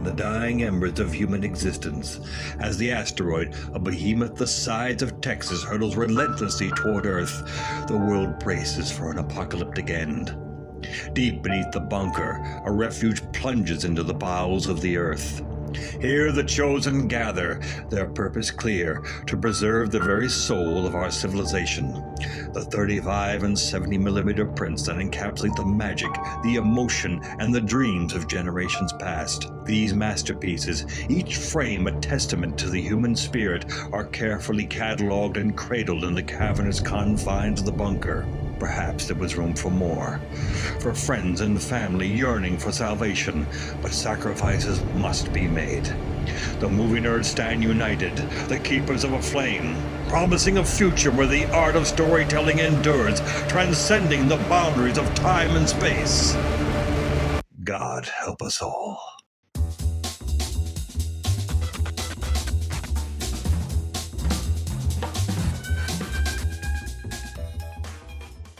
the dying embers of human existence. As the asteroid, a behemoth the size of Texas, hurtles relentlessly toward Earth, the world braces for an apocalyptic end. Deep beneath the bunker, a refuge plunges into the bowels of the Earth. Here the chosen gather, their purpose clear, to preserve the very soul of our civilization. The 35 and 70mm prints that encapsulate the magic, the emotion, and the dreams of generations past. These masterpieces, each frame a testament to the human spirit, are carefully cataloged and cradled in the cavernous confines of the bunker. Perhaps there was room for more, for friends and family yearning for salvation, but sacrifices must be made. The movie nerds stand united, the keepers of a flame, promising a future where the art of storytelling endures, transcending the boundaries of time and space. God help us all.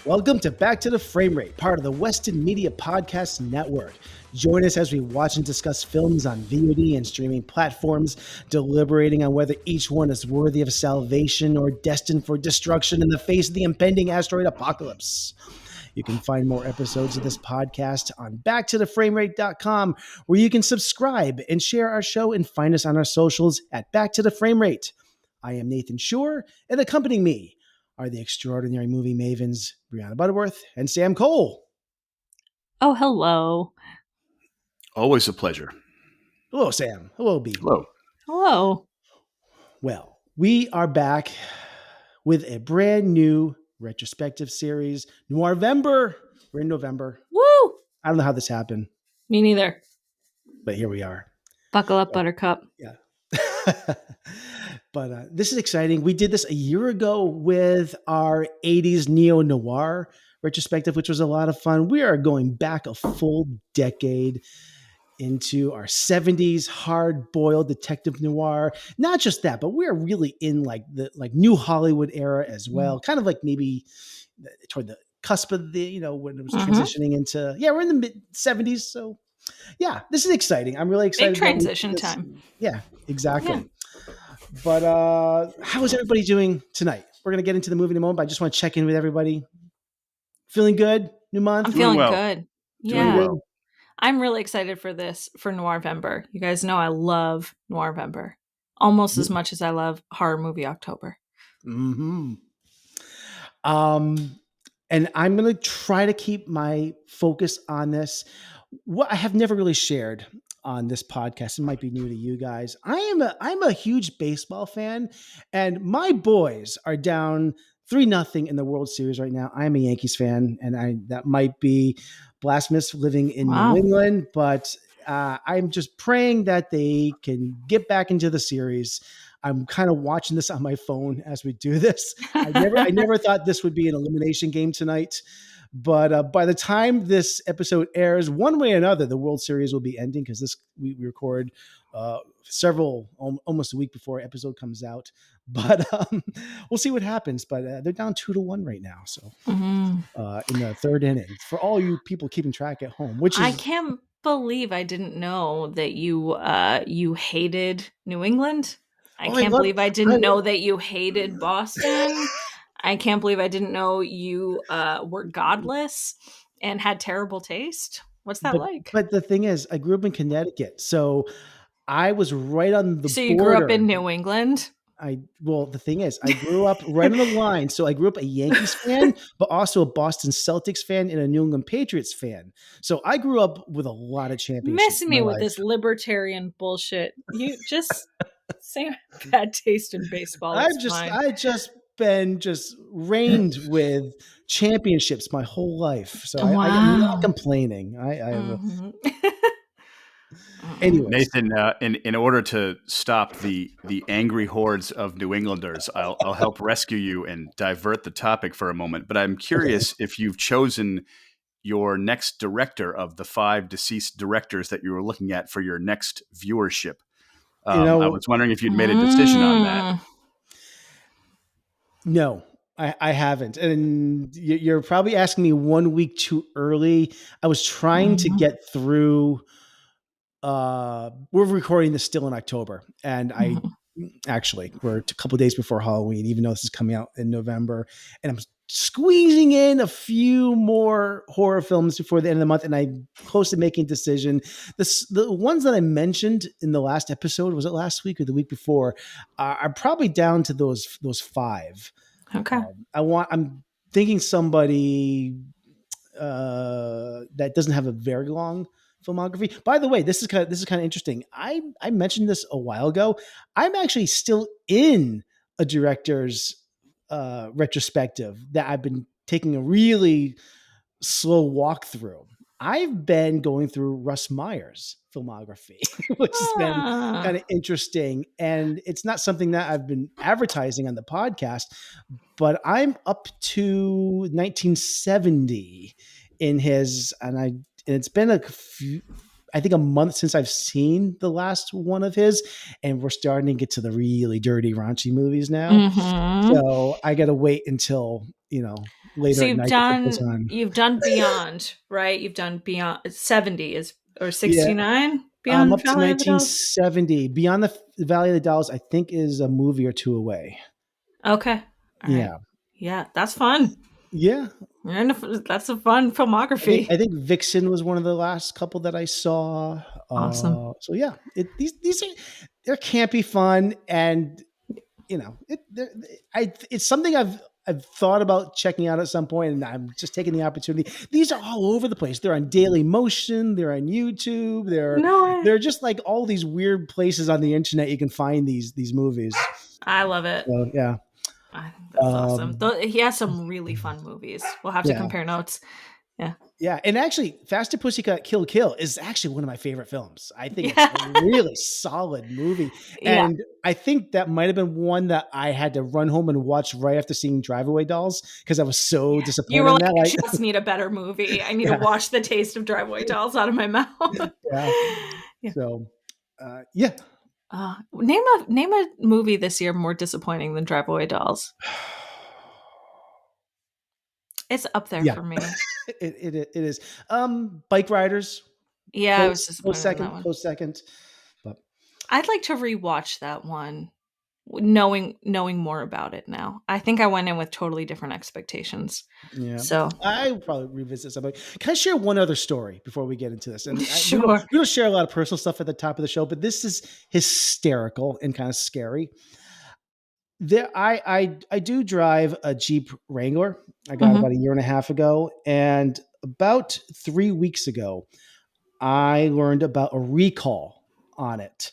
Welcome to Back to the Frame Rate, part of the Weston Media Podcast Network. Join us as we watch and discuss films on VOD and streaming platforms, deliberating on whether each one is worthy of salvation or destined for destruction in the face of the impending asteroid apocalypse. You can find more episodes of this podcast on backtotheframerate.com, where you can subscribe and share our show and find us on our socials at Back to the Frame Rate. I am Nathan Shore, and accompanying me are the extraordinary movie mavens, Brianna Butterworth and Sam Cole. Oh, hello. Always a pleasure. Hello, Sam. Hello, B. Hello. Hello. Well, we are back with a brand new retrospective series, Noirvember. We're in November. Woo! I don't know how this happened, Me neither. but here we are. Buckle up, Buttercup. Yeah. But this is exciting. We did this a year ago with our 80s neo-noir retrospective, which was a lot of fun. We are going back a full decade into our 70s hard-boiled detective noir. Not just that, but we're really in the new Hollywood era as well. Kind of like maybe toward the cusp of the, when it was transitioning into, we're in the mid 70s. So yeah, this is exciting. I'm really excited. Big transition time. Yeah, exactly. Yeah. But how is everybody doing tonight? We're going to get into the movie in a moment, but I just want to check in with everybody. Feeling good? New month? I'm feeling well. good. Doing Yeah. well. I'm really excited for this, for Noirvember. You guys know I love Noirvember almost as much as I love Horror Movie October. Mm-hmm. And I'm going to try to keep my focus on this. What I have never really shared on this podcast, it might be new to you guys. I'm a huge baseball fan, and my boys are down 3-0 in the World Series right now. I'm a Yankees fan, and that might be blasphemous living in New England, but I'm just praying that they can get back into the series. I'm kind of watching this on my phone as we do this. I never thought this would be an elimination game tonight. But by the time this episode airs, one way or another, the World Series will be ending because we record almost a week before episode comes out. But we'll see what happens. But they're down 2-1 right now. So in the third inning, for all you people keeping track at home, which is I can't believe I didn't know that you hated New England. I can't believe I didn't know that you hated Boston. I can't believe I didn't know you were godless and had terrible taste. What's that like? But the thing is, I grew up in Connecticut, so I was right on the So you border. grew up in New England? The thing is, I grew up right on the line. So I grew up a Yankees fan, but also a Boston Celtics fan and a New England Patriots fan. So I grew up with a lot of championships. Messing me with this libertarian bullshit. You just say bad taste in baseball. I just been reigned with championships my whole life. So I'm not complaining. Anyways. Nathan, in order to stop the angry hordes of New Englanders, I'll help rescue you and divert the topic for a moment. But I'm curious if you've chosen your next director of the 5 deceased directors that you were looking at for your next viewership. I was wondering if you'd made a decision on that. No, I haven't. And you're probably asking me 1 week too early. I was trying to get through we're recording this still in October, and I Mhm. actually we're a couple days before Halloween, even though this is coming out in November, and I'm squeezing in a few more horror films before the end of the month, and I'm close to making a decision. The ones that I mentioned in the last episode, was it last week or the week before, are probably down to those five. Okay. I'm thinking somebody that doesn't have a very long filmography. By the way, this is kind of interesting. I mentioned this a while ago. I'm actually still in a director's retrospective that I've been taking a really slow walk through. I've been going through Russ Meyer's filmography, which has been kind Ah. of interesting. And it's not something that I've been advertising on the podcast, but I'm up to 1970 in his, and it's been I think a month since I've seen the last one of his, and we're starting to get to the really dirty, raunchy movies now. Mhm. So I got to wait until, So later at night to put this on. you've done Beyond, right? You've done Beyond 70 is or Yeah. 69 Beyond Up to Valley of the Dolls? 1970. Beyond the Valley of the Dolls, I think, is a movie or two away. Okay. All right. Yeah. Yeah, that's fun. Yeah. That's a fun filmography. I think Vixen was one of the last couple that I saw. Awesome. So yeah, these are, they're campy fun, and it's something I've thought about checking out at some point, and I'm just taking the opportunity. These are all over the place. They're on Daily Motion. They're on YouTube. No, They're just like all these weird places on the internet you can find these movies. I love it. So yeah, I think that's awesome. um, He has some really fun movies. We'll have to yeah, compare notes. Yeah. yeah. And actually, Faster Pussycat Kill Kill is actually one of my favorite films. I think it's a Yeah. really solid movie, Yeah. and I think that might have been one that I had to run home and watch right after seeing Drive Away Dolls because I was so You disappointed were in like, that. I Like, just need a better movie. I need to yeah, wash the taste of Driveway Dolls out of my mouth. yeah. Yeah. So, yeah. Name a movie this year more disappointing than Driveway Dolls. It's up there Yeah, for me. it is. Bike Riders, Yeah, I was disappointed in that one. close second. But I'd like to rewatch that one, knowing more about it now. I think I went in with totally different expectations. yeah, So I will probably revisit something. Can I share one other story before we get into this? And sure. we don't share a lot of personal stuff at the top of the show, but this is hysterical and kind of scary. I do drive a Jeep Wrangler. I got Mhm. about a year and a half ago, and about 3 weeks ago, I learned about a recall on it.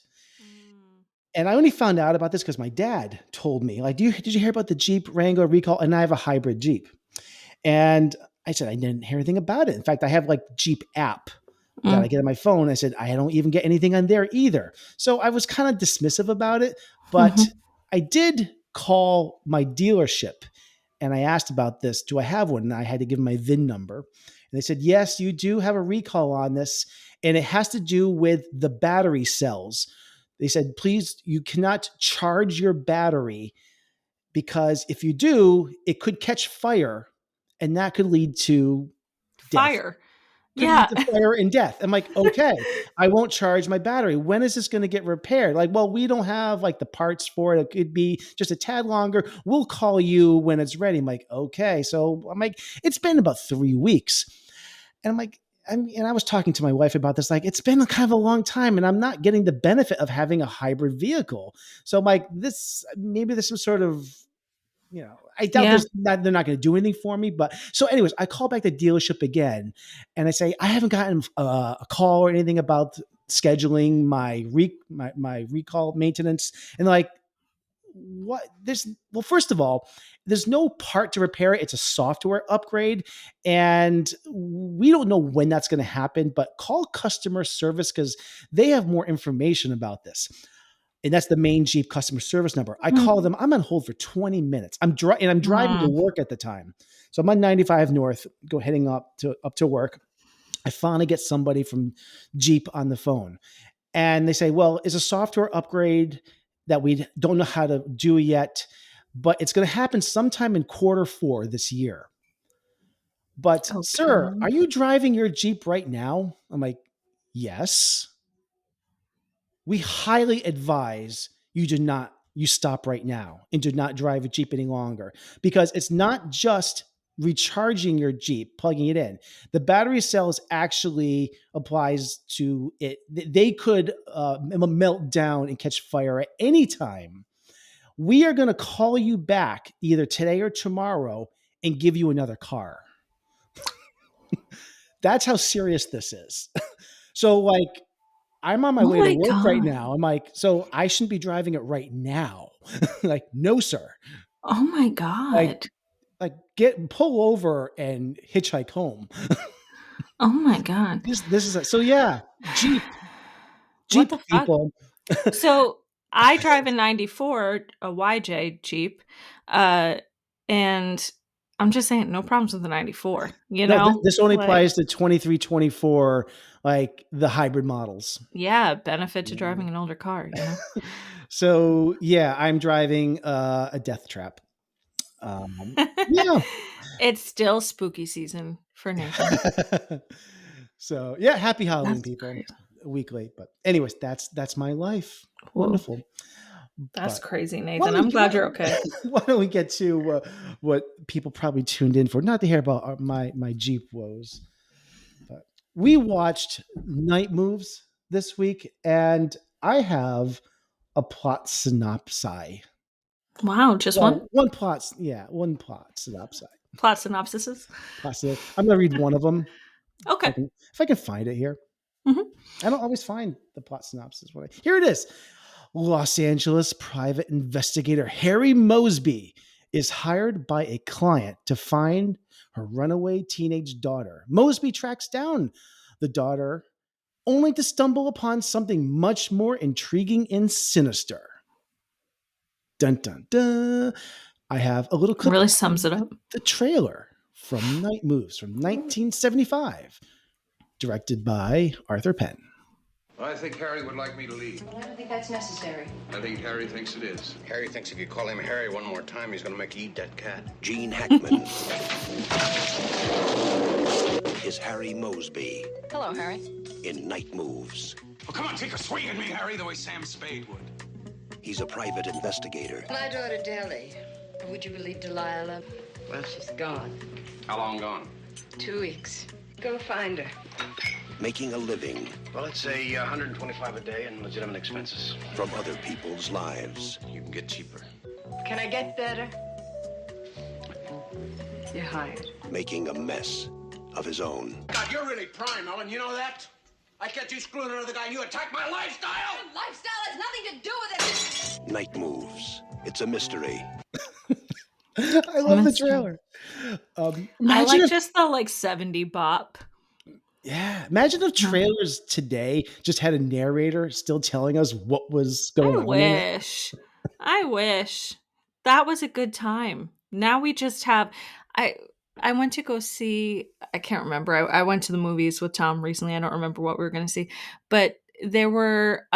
And I only found out about this because my dad told me, like, did you hear about the Jeep Wrangler recall? And I have a hybrid Jeep. And I said, I didn't hear anything about it. In fact, I have like Jeep app that I Mm. get on my phone. I said, I don't even get anything on there either. So I was kind of dismissive about it, but Mhm. I did call my dealership and I asked about this. Do I have one? And I had to give them my VIN number. And they said, yes, you do have a recall on this. And it has to do with the battery cells. They said, please, you cannot charge your battery because if you do, it could catch fire and that could lead to death. Fire. Could lead Yeah. to fire and death. I'm like, okay, I won't charge my battery. When is this going to get repaired? Like, well, we don't have like the parts for it. It could be just a tad longer. We'll call you when it's ready. I'm like, okay. So I'm like, it's been about 3 weeks. And I'm like, and I was talking to my wife about this, like, it's been kind of a long time and I'm not getting the benefit of having a hybrid vehicle. So I'm like, maybe there's some sort of, I doubt Yeah. they're not going to do anything for me. But so, anyways, I call back the dealership again, and I say I haven't gotten a call or anything about scheduling my recall maintenance. And they're like, what? First of all, there's no part to repair it. It's a software upgrade, and we don't know when that's going to happen. But call customer service because they have more information about this. And that's the main Jeep customer service number. I call them. I'm on hold for 20 minutes. I'm driving to Mm. work at the time. So I'm on 95 North, heading up to work. I finally get somebody from Jeep on the phone. And they say, well, it's a software upgrade that we don't know how to do yet, but it's going to happen sometime in Q4 this year. But Okay. sir, are you driving your Jeep right now? I'm like, yes. we highly advise you stop right now and do not drive a Jeep any longer, because it's not just recharging your Jeep, plugging it in. The battery cells actually applies to it. They could melt down and catch fire at any time. We are going to call you back either today or tomorrow and give you another car. That's how serious this is. So like, I'm on my Oh way to my work right God. now. I'm like, so I shouldn't be driving it right now. Like, no, sir. Oh my Like, God. pull over and hitchhike home. Oh my God. This is so yeah. What Jeep the fuck? people. So I drive a 94, a YJ Jeep, uh, and I'm just saying, no problems with the 94, you No, know? this only Like, applies to 23, 24, like the hybrid models. yeah, benefit to driving an older car, you know? So yeah, I'm driving a death trap. Yeah. It's still spooky season for Nathan. So yeah, happy Halloween, That's people. crazy. A week late, but anyways, that's my life. Whoa. Wonderful. That's But crazy, why Nathan. don't I'm we, glad you're okay. why don't we get to what people probably tuned in for? Not to hear about my Jeep woes, but we watched Night Moves this week, and I have a plot synopsis. Wow, just one? Well, one plot synopsis. Plot synopsises? I'm gonna read one of them Okay. if I can find it here. Mhm. I don't always find the plot synopsis. Here it is. Los Angeles private investigator Harry Mosby is hired by a client to find her runaway teenage daughter. Mosby tracks down the daughter only to stumble upon something much more intriguing and sinister. Dun dun dun. I have a little clip Really of sums it up. the trailer from Night Moves from 1975, directed by Arthur Penn. I think Harry would like me to leave. Well, I don't think that's necessary. I think Harry thinks it is. Harry thinks if you call him Harry one more time, he's gonna make you eat that cat. Gene Hackman is Harry Mosby Hello, Harry. in Night Moves. Well, come on, take a swing at me, Harry, the way Sam Spade would. He's a private investigator My daughter, Deli. Would you believe Delilah? Well, she's gone. How long gone? 2 weeks. Go find her. making a living Well, it's a 125 a day and legitimate expenses. from other people's lives. You can get cheaper. Can I get better? You're hired. Making a mess of his own. God, you're really prime, Ellen. You know that? I catch you screwing another guy and you attack my lifestyle! Lifestyle has nothing to do with it. Night Moves. It's a mystery. I love the trailer. I Imagine like if, just the like 70 bop. yeah, imagine if trailers today just had a narrator still telling us what was going on. I wish. That was a good time. Now we just have I went to go see, I can't remember. I went to the movies with Tom recently. I don't remember what we were going to see. But there were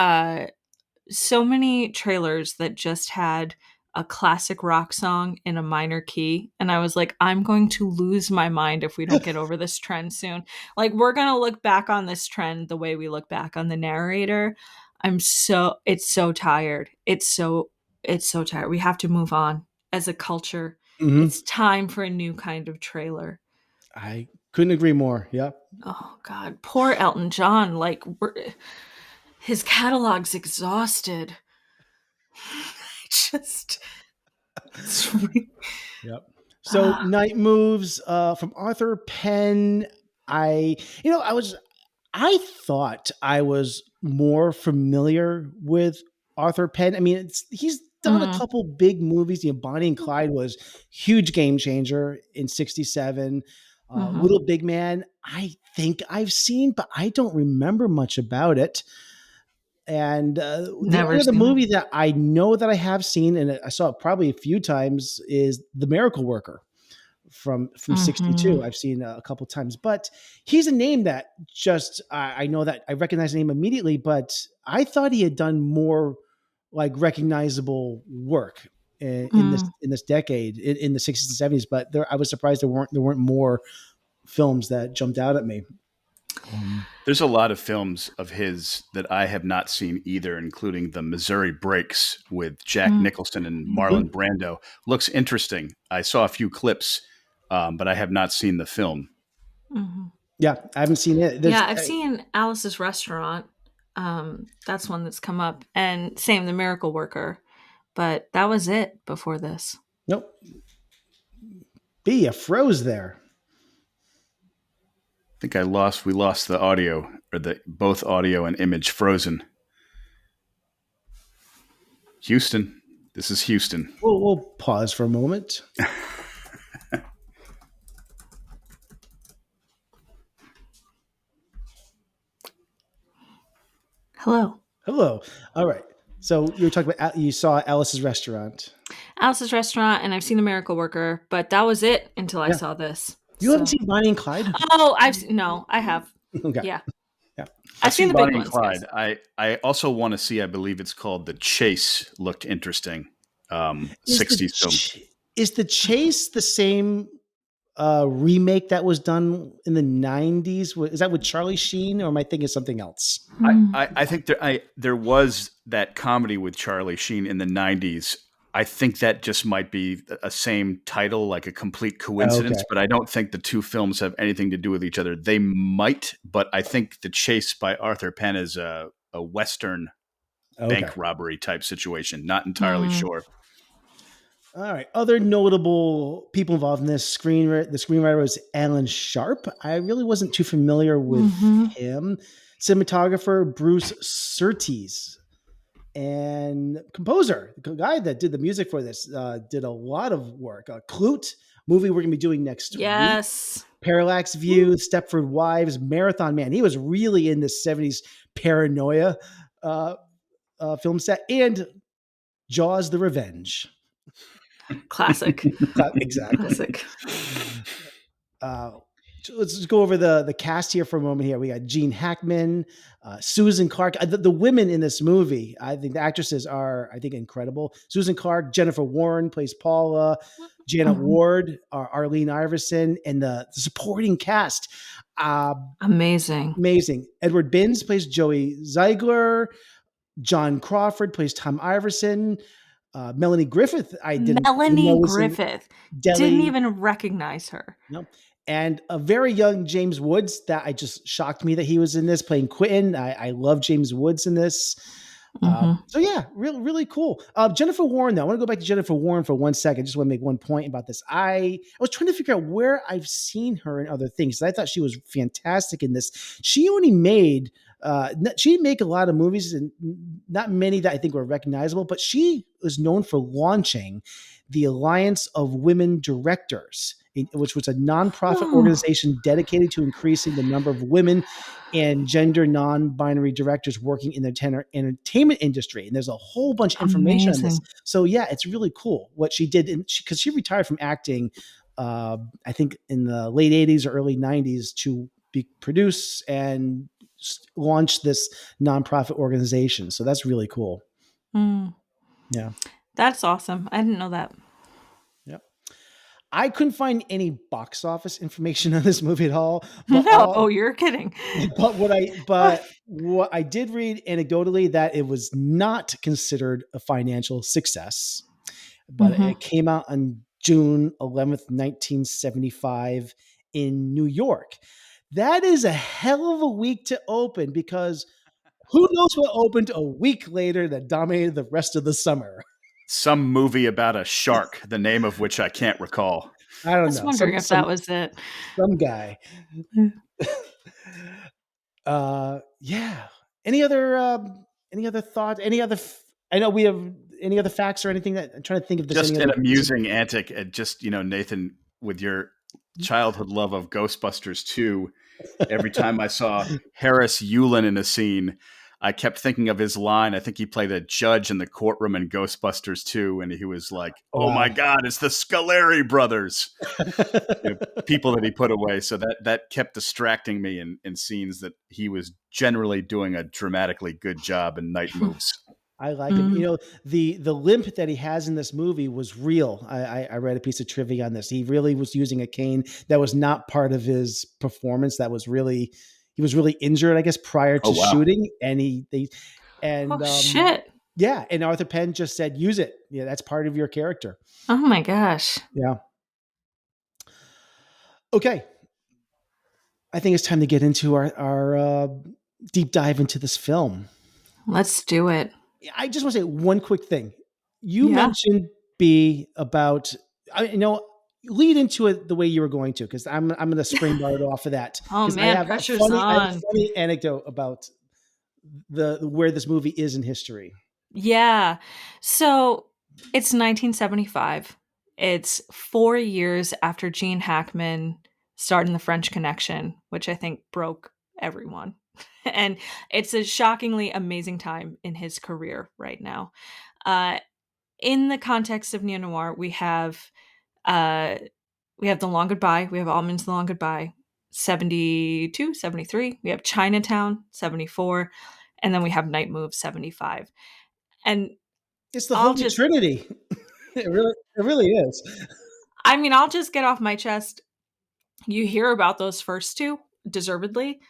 so many trailers that just had a classic rock song in a minor key. And I was like, I'm going to lose my mind if we don't get over this trend soon. Like, we're going to look back on this trend the way we look back on the narrator. It's so tired. It's so tired. We have to move on as a culture. Mhm. It's time for a new kind of trailer. I couldn't agree more. Yeah. Oh God, poor Elton John. Like, his catalog's exhausted. Yep. So Night Moves from Arthur Penn. I thought I was more familiar with Arthur Penn. I mean, he's done a couple big movies. Bonnie and Clyde was huge game changer in '67. Little Big Man, I think I've seen, but I don't remember much about it. And the only other movie that I know that I have seen, and I saw it probably a few times, is The Miracle Worker from '62. I've seen a couple times, but he's a name that just I know that I recognize the name immediately, but I thought he had done more like recognizable work in this decade in the '60s and '70s. But I was surprised there weren't more films that jumped out at me. There's a lot of films of his that I have not seen either, including the Missouri Breaks with Jack Nicholson and Marlon Brando. Looks interesting. I saw a few clips, but I have not seen the film. Yeah, I haven't seen it. I've seen Alice's Restaurant. That's one that's come up, and same The Miracle Worker, but that was it before this. Nope. B, you froze there. I think we lost the audio, or both audio and image frozen. Houston. This is Houston. We'll pause for a moment. Hello. All right. So you were talking about, you saw Alice's Restaurant. Alice's Restaurant, and I've seen The Miracle Worker, but that was it until I saw this. You haven't seen Bonnie and Clyde? Oh, I have. Okay. Yeah. Yeah. I've seen the Bonnie big and ones. Clyde. I also want to see, I believe it's called The Chase, looked interesting. 60s film. Is The Chase the same remake that was done in the 90s? Is that with Charlie Sheen, or am I thinking of something else? I think there was that comedy with Charlie Sheen in the 90s. I think that just might be a same title, like a complete coincidence, Okay. but I don't think the two films have anything to do with each other. They might, but I think The Chase by Arthur Penn is a Western bank robbery type situation. Not entirely sure. All right. Other notable people involved in this the screenwriter was Alan Sharp. I really wasn't too familiar with him. Cinematographer Bruce Surtees. And composer, the guy that did the music for this, did a lot of work. Clute, movie we're going to be doing next week. Parallax View, Stepford Wives, Marathon Man. He was really in this 70s paranoia film set. And Jaws the Revenge. Classic. Exactly. Classic. Let's just go over the cast here for a moment here. We got Gene Hackman, Susan Clark. The women in this movie, I think the actresses are, incredible. Susan Clark, Jennifer Warren plays Paula, Janet Ward, Arlene Iverson, and the supporting cast. Amazing. Edward Binns plays Joey Ziegler. John Crawford plays Tom Iverson. Melanie Griffith, didn't even recognize her. No. And a very young James Woods that just shocked me that he was in this playing Quentin. I love James Woods in this. So yeah, really cool. Jennifer Warren, though, I want to go back to Jennifer Warren for 1 second. I just want to make one point about this. I was trying to figure out where I've seen her in other things. I thought she was fantastic in this. She only made, she didn't make a lot of movies, and not many that I think were recognizable, but she was known for launching the Alliance of Women Directors, which was a nonprofit organization dedicated to increasing the number of women and gender non-binary directors working in the entertainment industry. And there's a whole bunch of information on this. So yeah, it's really cool what she did. Because she retired from acting, I think in the late 80s or early 90s to produce and launch this nonprofit organization. So that's really cool. Yeah. That's awesome. I didn't know that. Yep. I couldn't find any box office information on this movie at all. But you're kidding. But what I did read anecdotally, that it was not considered a financial success, but it came out on June 11th, 1975 in New York. That is a hell of a week to open, because who knows what opened a week later that dominated the rest of the summer. Some movie about a shark, the name of which I can't recall. I don't know. I was wondering if that was it. Some guy. Yeah. Any other thoughts? I know we have any other facts or anything that I'm trying to think of. Just an amusing antic. Just, Nathan, with your childhood love of Ghostbusters 2, every time I saw Harris Yulin in a scene, I kept thinking of his line. I think he played a judge in the courtroom in Ghostbusters 2, and he was like, "Oh my God, it's the Scoleri brothers," people that he put away. So that kept distracting me in scenes that he was generally doing a dramatically good job in night moves. I like him. The limp that he has in this movie was real. I read a piece of trivia on this. He really was using a cane. That was not part of his performance. That was really, he was really injured, I guess, prior to Oh, wow. shooting, and Oh shit. yeah, and Arthur Penn just said, use it. Yeah, that's part of your character. Oh my gosh. Yeah. Okay. I think it's time to get into our deep dive into this film. Let's do it. I just want to say one quick thing. You Yeah. mentioned B about, lead into it the way you were going to, because I'm going to springboard off of that, Oh because man, pressure's I have a on. funny anecdote about the where this movie is in history. Yeah. So it's 1975. It's 4 years after Gene Hackman starred in The French Connection, which I think broke everyone. And it's a shockingly amazing time in his career right now. In the context of neo-noir, uh, we have The Long Goodbye. We have Almonds, The Long Goodbye, 72, 73. We have Chinatown, 74. And then we have Night Moves, 75. And It's the I'll Holy just, Trinity. It really is. I mean, I'll just get off my chest. You hear about those first two, deservedly.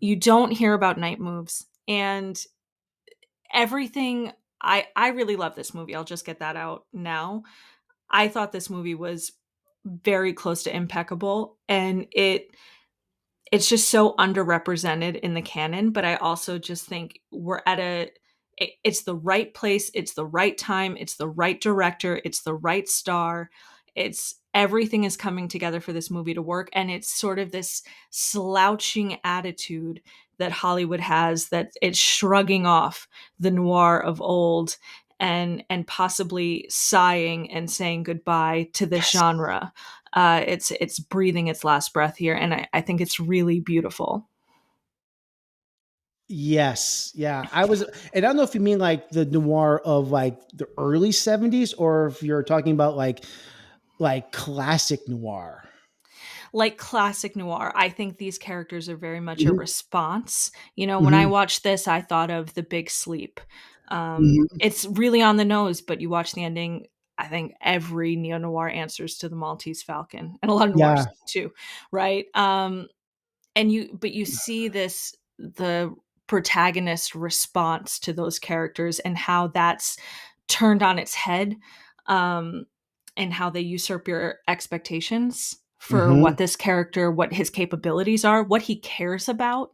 You don't hear about Night Moves. And everything, I really love this movie. I'll just get that out now. I thought this movie was very close to impeccable, and it's just so underrepresented in the canon, but I also just think we're at it's the right place, it's the right time, it's the right director, it's the right star. It's everything is coming together for this movie to work, and it's sort of this slouching attitude that Hollywood has, that it's shrugging off the noir of old and possibly sighing and saying goodbye to this genre. It's breathing its last breath here, and I think it's really beautiful. Yes. Yeah. And I don't know if you mean like the noir of like the early 70s, or if you're talking about like classic noir. Like classic noir, I think these characters are very much a Mhm. response. You know, when I Mhm. watched this, I thought of The Big Sleep. Mhm. It's really on the nose, but you watch the ending. I think every neo noir answers to the Maltese Falcon, and a lot of Yeah. noirs too, right? But you see the protagonist response to those characters and how that's turned on its head, um and how they usurp your expectations for Mhm. what his capabilities are, what he cares about,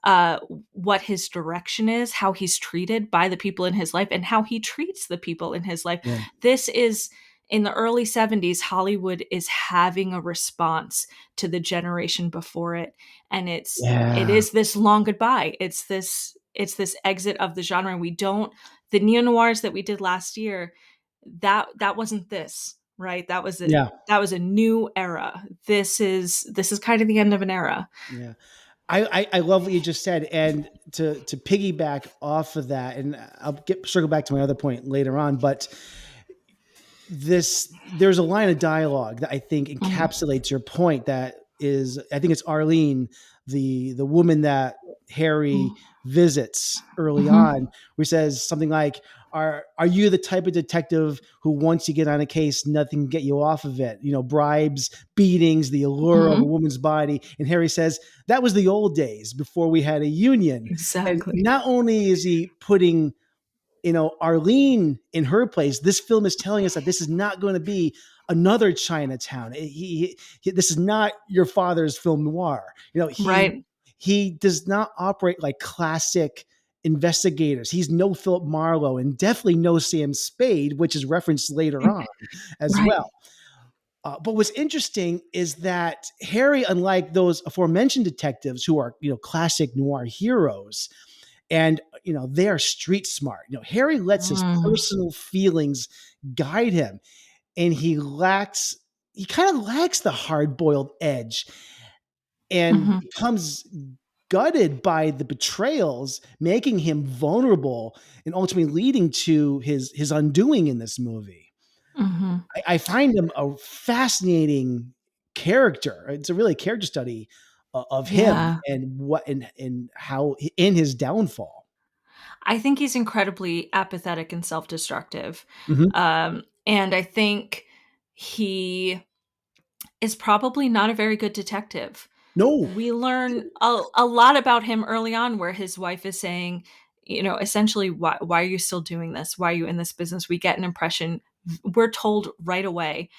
uh, what his direction is, how he's treated by the people in his life, and how he treats the people in his life. Yeah. This is in the early 70s, Hollywood is having a response to the generation before it. And it Yeah. is this long goodbye. It's this exit of the genre. We don't, the neo-noirs that we did last year, that wasn't this, right? Yeah. That was a new era. This is kind of the end of an era. Yeah. I love what you just said, and to piggyback off of that, and I'll circle back to my other point later on, but there's a line of dialogue that I think Mhm. encapsulates your point. That is, I think it's Arlene, the woman that Harry visits early Mhm. on, where he says something like, are you the type of detective who once you get on a case, nothing can get you off of it? You know, bribes, beatings, the allure of a Mhm. woman's body. And Harry says, that was the old days before we had a union. And Exactly. not only is he putting, Arlene in her place, this film is telling us that this is not going to be another Chinatown. This is not your father's film noir. Right. He does not operate like classic investigators. He's no Philip Marlowe and definitely no Sam Spade, which is referenced later on as Right. well. But what's interesting is that Harry, unlike those aforementioned detectives who are, classic noir heroes, and they are street smart. Harry lets his Mm. personal feelings guide him, and he kind of lacks the hard-boiled edge, and Mhm. becomes gutted by the betrayals, making him vulnerable and ultimately leading to his undoing in this movie. Mhm. I find him a fascinating character. It's a really character study of him Yeah. and how in his downfall. I think he's incredibly apathetic and self-destructive. Mhm. And I think he is probably not a very good detective. No. We learn a lot about him early on, where his wife is saying, essentially, why are you still doing this? Why are you in this business? We get an impression, we're told right away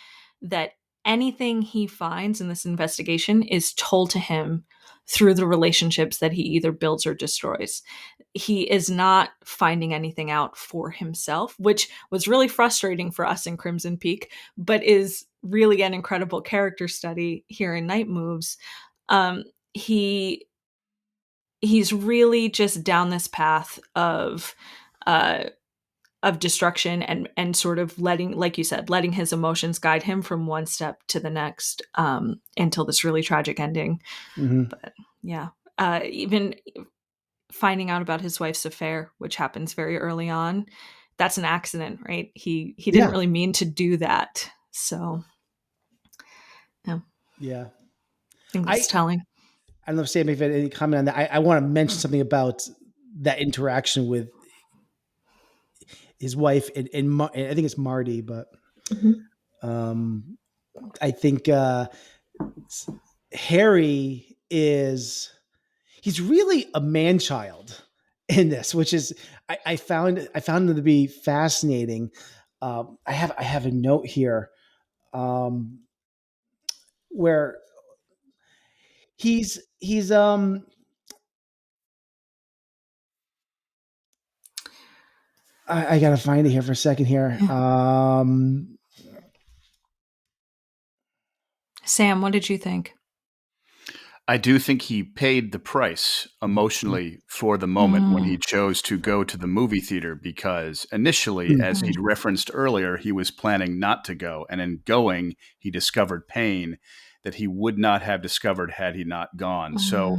that anything he finds in this investigation is told to him through the relationships that he either builds or destroys. He is not finding anything out for himself, which was really frustrating for us in Crimson Peak, but is really an incredible character study here in Night Moves. um, he he's really just down this path uh, of destruction, and sort of letting, like you said, letting his emotions guide him from one step to the next, until this really tragic ending. Mm-hmm. But yeah, even finding out about his wife's affair, which happens very early on, that's an accident, right? He didn't really mean to do that. So Yeah. I think that's telling. I don't know if Sam, if you had any comment on that. I want to mention something about that interaction with his wife and I think it's Marty, but I think Harry he's really a man child in this, which is I found him to be fascinating. I have a note here where he's I gotta find it here for a second here. Sam, what did you think? I do think he paid the price emotionally for the moment when he chose to go to the movie theater, because initially, as he'd referenced earlier, he was planning not to go. And in going, he discovered pain that he would not have discovered had he not gone. So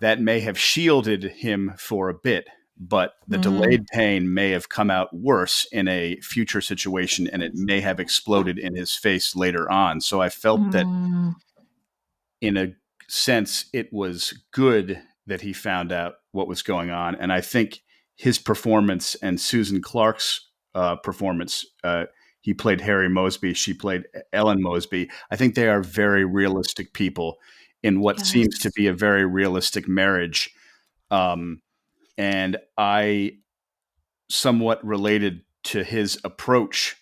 that may have shielded him for a bit, but the delayed pain may have come out worse in a future situation, and it may have exploded in his face later on. So I felt that in a sense, it was good that he found out what was going on. And I think his performance and Susan Clark's performance, he played Harry Mosby, she played Ellen Mosby. I think they are very realistic people in what seems to be a very realistic marriage. And I somewhat related to his approach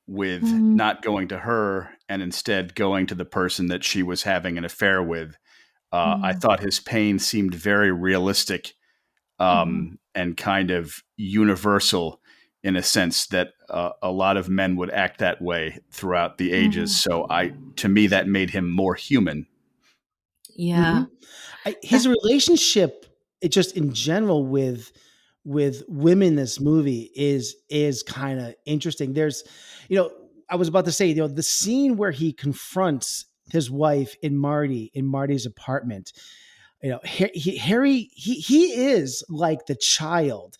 with not going to her and instead going to the person that she was having an affair with. I thought his pain seemed very realistic, and kind of universal, in a sense that a lot of men would act that way throughout the ages. So to me, that made him more human. Yeah. His relationship, it just in general with women in this movie is kind of interesting. There's, I was about to say, the scene where he confronts his wife in Marty's apartment. Harry, he is like the child,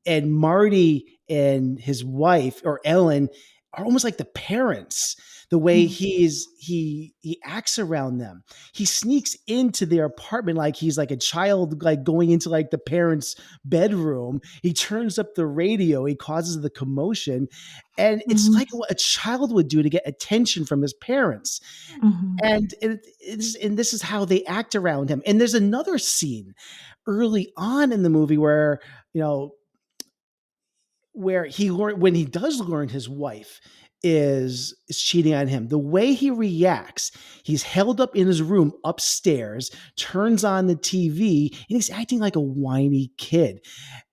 and Marty and his wife, or Ellen, are almost like the parents. The way he acts around them, he sneaks into their apartment like he's like a child, like going into like the parents' bedroom. He turns up the radio, he causes the commotion, and it's like what a child would do to get attention from his parents. And this is how they act around him. And there's another scene early on in the movie where when he does learn his wife is cheating on him. The way he reacts, he's held up in his room upstairs, turns on the TV, and he's acting like a whiny kid.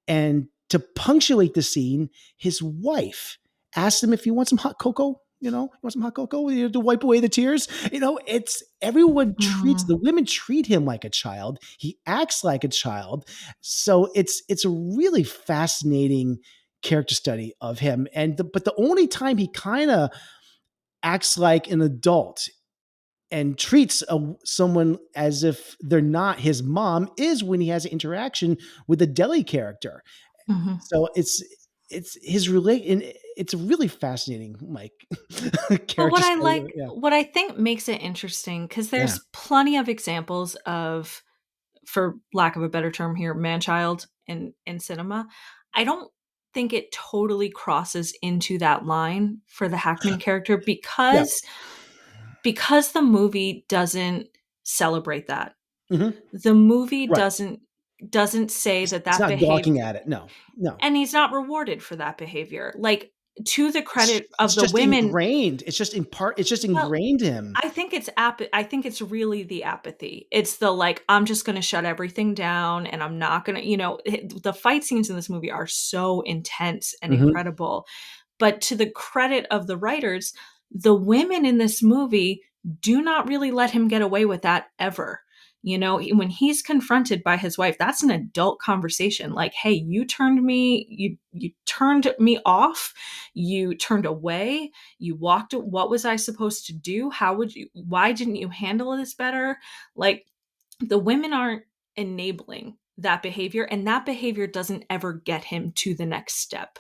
And to punctuate the scene, his wife asks him if he wants some hot cocoa. You want some hot cocoa to wipe away the tears. It's everyone the women treat him like a child. He acts like a child. So it's a really fascinating character study of him. But the only time he kind of acts like an adult and treats someone as if they're not his mom is when he has an interaction with the deli character. So it's his it's a really fascinating character. But what I like, what I think makes it interesting, because there's plenty of examples of, for lack of a better term here, man-child in cinema. I don't think it totally crosses into that line for the Hackman character, because because the movie doesn't celebrate that. Mhm. The movie Right. doesn't say It's that not behavior, gawking at it. No. and he's not rewarded for that behavior. Like, to the It's credit of it's the just women, ingrained. It's just in part. It's just well, ingrained him. I think it's really the apathy. It's the, like, I'm just going to shut everything down, and I'm not going to, the fight scenes in this movie are so intense and Mhm. incredible. But to the credit of the writers, the women in this movie do not really let him get away with that ever. When he's confronted by his wife, that's an adult conversation. Like, hey, you turned me off, you turned away, you walked. What was I supposed to do? Why didn't you handle this better? Like, the women aren't enabling that behavior, and that behavior doesn't ever get him to the next step.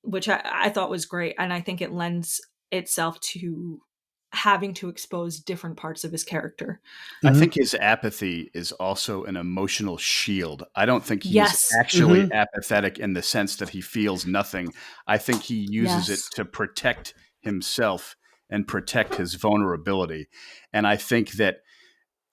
Which I thought was great. And I think it lends itself to having to expose different parts of his character. I Mhm. think his apathy is also an emotional shield. I don't think he's Yes. actually Mhm. apathetic in the sense that he feels nothing. I think he uses it Yes. to protect himself and protect his vulnerability. And I think that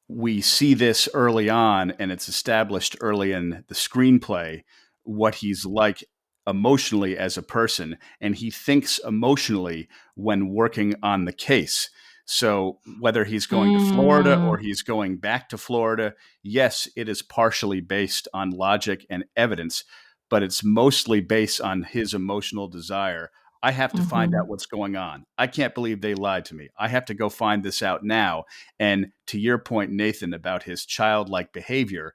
we see this early on, and it's established early in the screenplay what he's like emotionally as a person, and he thinks emotionally when working on the case. So whether he's going to Florida or Mm. he's going back to Florida, yes, it is partially based on logic and evidence, but it's mostly based on his emotional desire. I have to find out Mhm. what's going on. I can't believe they lied to me. I have to go find this out now. And to your point, Nathan, about his childlike behavior,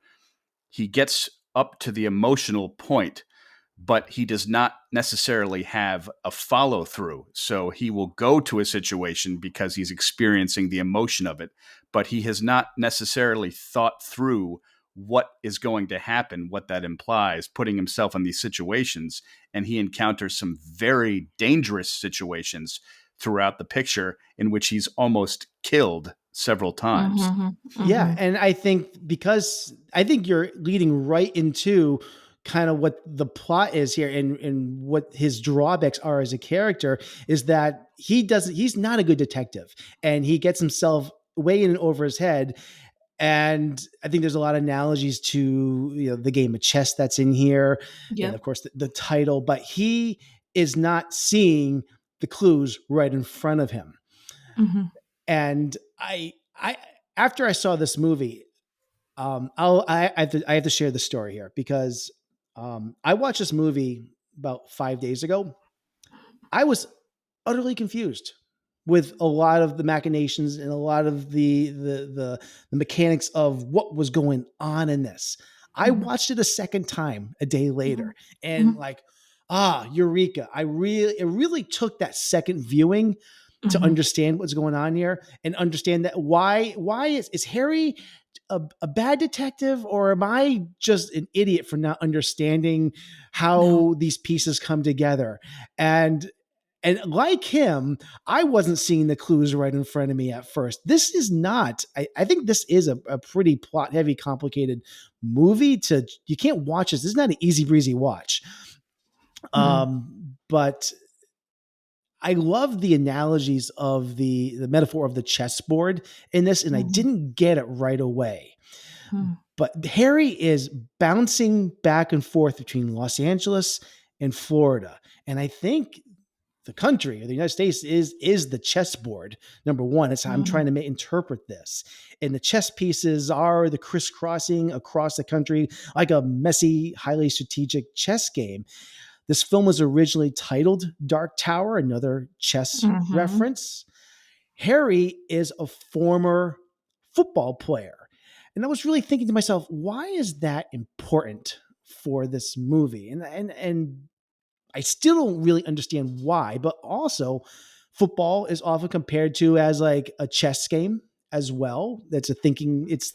he gets up to the emotional point, but he does not necessarily have a follow through. So he will go to a situation because he's experiencing the emotion of it, but he has not necessarily thought through what is going to happen, what that implies, putting himself in these situations. And he encounters some very dangerous situations throughout the picture in which he's almost killed several times. Mhm. Yeah, Mhm. and I think you're leading right into kind of what the plot is here, and what his drawbacks are as a character is that he's not a good detective, and he gets himself way in and over his head. And I think there's a lot of analogies to the game of chess that's in here, and of Yep. course the title, but he is not seeing the clues right in front of him. Mhm. And I after I saw this movie, I have to share the story here because I watched this movie about 5 days ago. I was utterly confused with a lot of the machinations and a lot of the mechanics of what was going on in this. I Mhm. watched it a second time a day later, Mhm. and Mhm. like, eureka! It really took that second viewing to Mhm. understand what's going on here and understand that why is Harry a bad detective, or am I just an idiot for not understanding No. how these pieces come together? And like him, I wasn't seeing the clues right in front of me at first. This is not, I think this is a pretty plot heavy, complicated movie. You can't watch this. This is not an easy breezy watch. Mm. But I love the analogies of the metaphor of the chessboard in this, and I Mhm. didn't get it right away. Mhm. But Harry is bouncing back and forth between Los Angeles and Florida. And I think the country or the United States is the chessboard. Number one, it's how I'm trying Mhm. to interpret this. And the chess pieces are the crisscrossing across the country like a messy, highly strategic chess game. This film was originally titled Dark Tower, another chess Mhm. reference. Harry is a former football player. And I was really thinking to myself, why is that important for this movie? And I still don't really understand why, but also football is often compared to as like a chess game as well. It's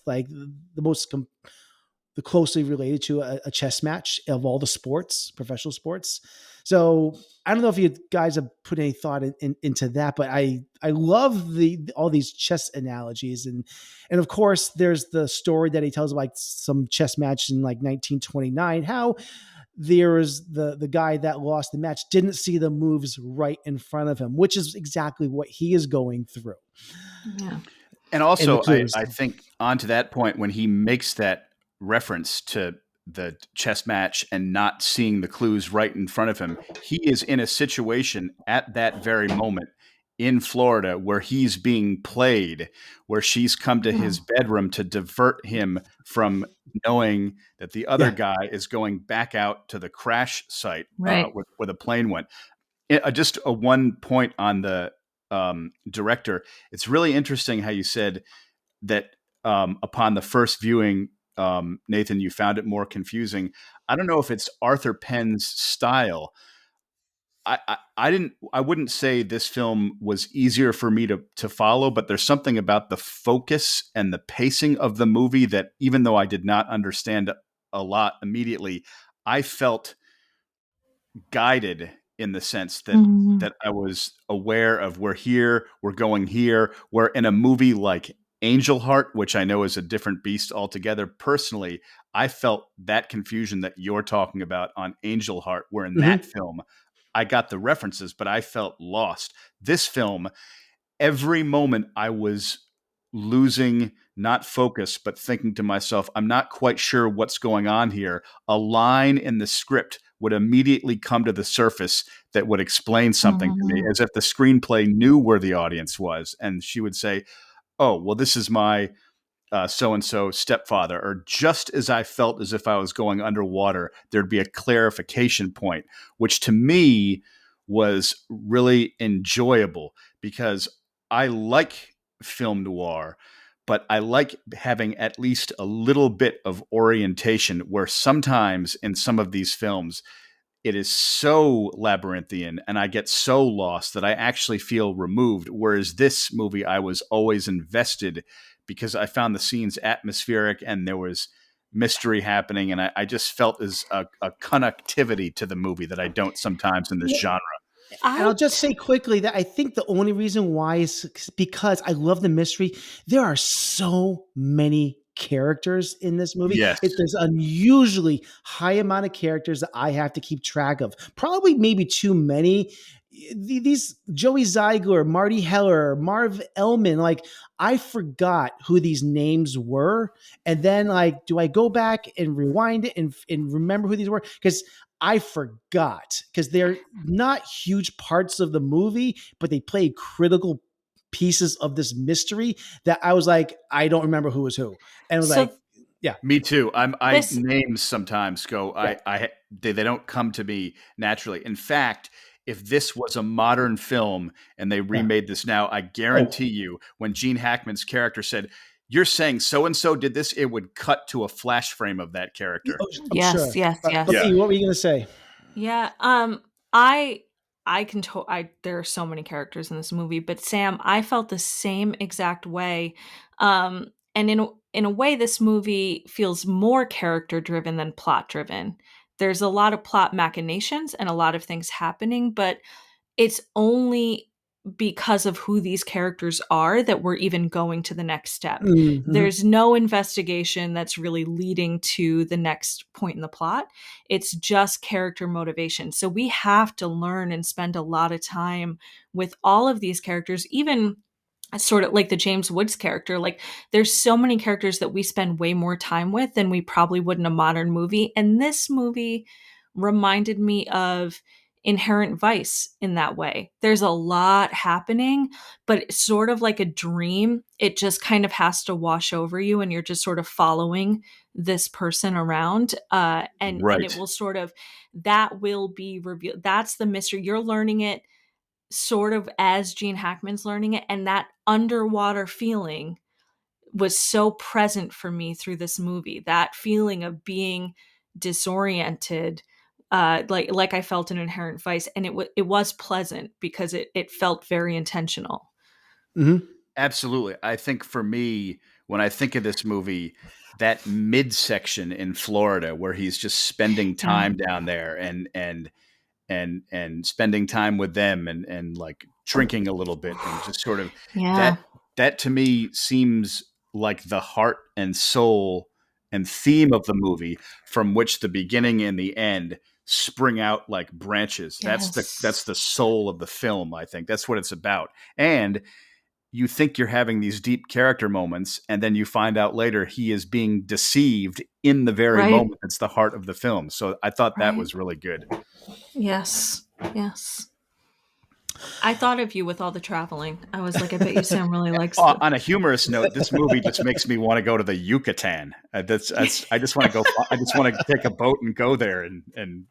like the closely related to a chess match of all the sports, professional sports. So I don't know if you guys have put any thought into that, but I love all these chess analogies, and of course there's the story that he tells about like some chess match in like 1929, how there is the guy that lost the match didn't see the moves right in front of him, which is exactly what he is going through. Yeah. And And the also, clues. I think on to that point, when he makes that reference to the chess match and not seeing the clues right in front of him, he is in a situation at that very moment in Florida where he's being played, where she's come to his bedroom to divert him from knowing that the other Yeah. guy is going back out to the crash site Right. where the plane went. Just a one point on the director. It's really interesting how you said that upon the first viewing, Nathan, you found it more confusing. I don't know if it's Arthur Penn's style. I wouldn't say this film was easier for me to follow, but there's something about the focus and the pacing of the movie that, even though I did not understand a lot immediately, I felt guided in the sense that Mhm. I was aware of, we're here, we're going here. Where in a movie like Angel Heart, which I know is a different beast altogether, personally, I felt that confusion that you're talking about on Angel Heart, where in that film, I got the references, but I felt lost. This film, every moment I was losing not focus, but thinking to myself, I'm not quite sure what's going on here. A line in the script would immediately come to the surface that would explain something to me, Mhm. as if the screenplay knew where the audience was. And she would say, oh, well, this is my so-and-so stepfather. Or just as I felt as if I was going underwater, there'd be a clarification point, which to me was really enjoyable, because I like film noir, but I like having at least a little bit of orientation, where sometimes in some of these films, it is so labyrinthian and I get so lost that I actually feel removed. Whereas this movie, I was always invested because I found the scenes atmospheric and there was mystery happening. And I just felt as a connectivity to the movie that I don't sometimes in this genre. And I'll I just say quickly that I think the only reason why is because I love the mystery. There are so many characters in this movie. Yes. There's unusually high amount of characters that I have to keep track of. Probably maybe too many. These Joey Ziegler, Marty Heller, Marv Ellman, like I forgot who these names were. And then like, do I go back and rewind it and remember who these were? Because I forgot because they're not huge parts of the movie, but they play critical pieces of this mystery that I was like, I don't remember who was who. And I was so like, yeah, Me too. I this names sometimes go. yeah. They don't come to me naturally. In fact, if this was a modern film and they Yeah. remade this now, I guarantee you, when Gene Hackman's character said, "You're saying so and so did this," it would cut to a flash frame of that character. Oh, I'm yes, sure. yes, But yes. B, what were you going to say? Yeah. I can I there are so many characters in this movie, but Sam, I felt the same exact way. And in a way this movie feels more character driven than plot driven. There's a lot of plot machinations and a lot of things happening, but it's only because of who these characters are that we're even going to the next step. Mm-hmm. There's no investigation that's really leading to the next point in the plot. It's just character motivation. So we have to learn and spend a lot of time with all of these characters, even sort of like the James Woods character. Like there's so many characters that we spend way more time with than we probably would in a modern movie. And this movie reminded me of Inherent Vice in that way. There's a lot happening, but it's sort of like a dream. It just kind of has to wash over you and you're just sort of following this person around. And it Right. will sort of, that will be revealed. That's the mystery. You're learning it sort of as Gene Hackman's learning it, and that underwater feeling was so present for me through this movie. That feeling of being disoriented, like I felt in Inherent Vice, and it was pleasant because it felt very intentional. Mm-hmm. Absolutely. I think for me, when I think of this movie, that midsection in Florida where he's just spending Yeah. time down there and spending time with them and like drinking a little bit and just sort of Yeah. that to me seems like the heart and soul and theme of the movie from which the beginning and the end spring out like branches. Yes. That's the soul of the film, I think. That's what it's about. And you think you're having these deep character moments, and then you find out later he is being deceived in the very Right. moment that's the heart of the film. So I thought that Right. was really good. Yes. Yes. I thought of you with all the traveling. I was like, I bet you Sam really likes the... On a humorous note, this movie just makes me want to go to the Yucatan. I just want to go. I just want to take a boat and go there, and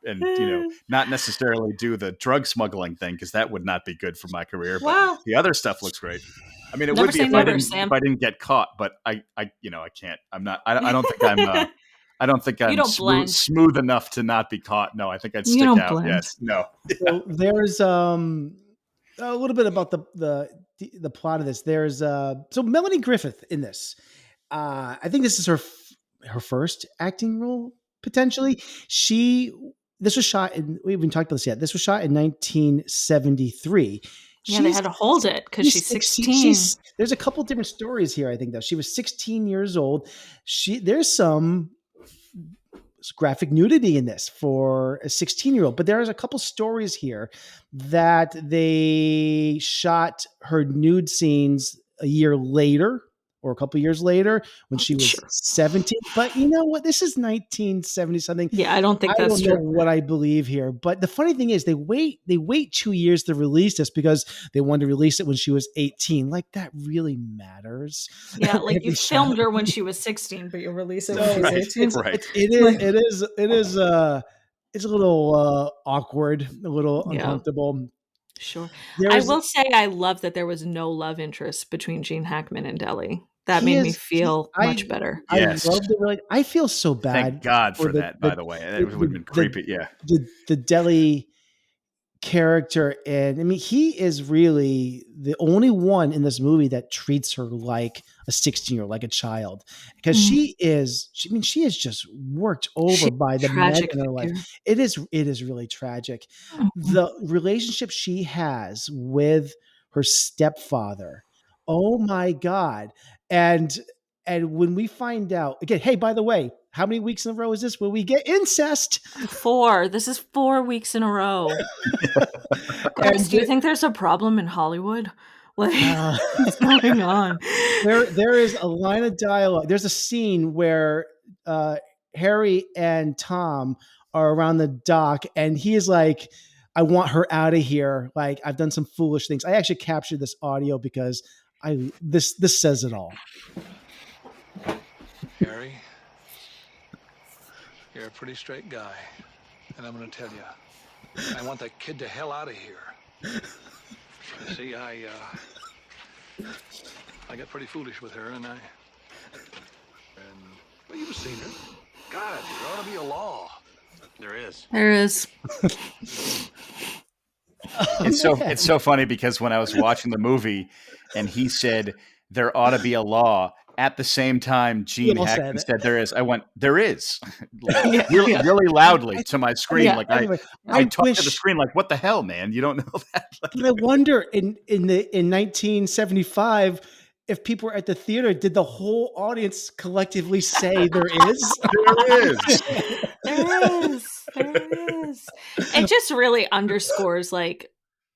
not necessarily do the drug smuggling thing, because that would not be good for my career. But Wow. the other stuff looks great. I mean, it Never would be say if never, if I didn't get caught. But I can't. I'm not. I don't think I'm. I don't think I'm don't blend. smooth enough to not be caught. No, I think I'd You stick don't out. blend. Yes. No. So there's a little bit about the plot of this. There's so Melanie Griffith in this. I think this is her first acting role potentially. This was shot in, we haven't talked about this yet. This was shot in 1973. Yeah, they had to hold it because she's 16. There's a couple different stories here, I think, though. She was 16 years old. There's some graphic nudity in this for a 16-year-old, but there's a couple stories here that they shot her nude scenes a year later or a couple years later when she was 17. But you know what? This is 1970 something. Yeah, I don't think that's true. I don't know what I believe here. But the funny thing is they wait 2 years to release this because they wanted to release it when she was 18. Like, that really matters. Yeah, like you filmed her when she was 16, but you'll release it when she's 18. Right. It is it's a little awkward, a little uncomfortable. Sure. I will say I love that there was no love interest between Gene Hackman and Deli. That made me feel much better. Yes. I love the I feel so bad. Thank God for that, by the way. It would have been creepy. Yeah. The Deli character, and I mean, he is really the only one in this movie that treats her like a 16-year-old, like a child, because she is just worked over by the men in her life. It is really tragic. The relationship she has with her stepfather, oh my God. And when we find out again, hey, by the way, how many weeks in a row is this where we get incest? 4. This is 4 weeks in a row. Chris, do you think there's a problem in Hollywood? Like, what's going on? There is a line of dialogue. There's a scene where Harry and Tom are around the dock, and he is like, I want her out of here. Like, I've done some foolish things. I actually captured this audio because this says it all. Harry, you're a pretty straight guy, and I'm going to tell you, I want that kid the hell out of here. You see, I got pretty foolish with her, and well, you've seen her. God, there ought to be a law. There is. There is. It's so funny because when I was watching the movie and he said there ought to be a law, at the same time Gene Hackman said there is, I went, there is, really loudly to my screen. Like I talked to the screen like, what the hell, man? You don't know that? But I wonder in 1975 if people were at the theater, did the whole audience collectively say there is? There is. There is. There is. It just really underscores like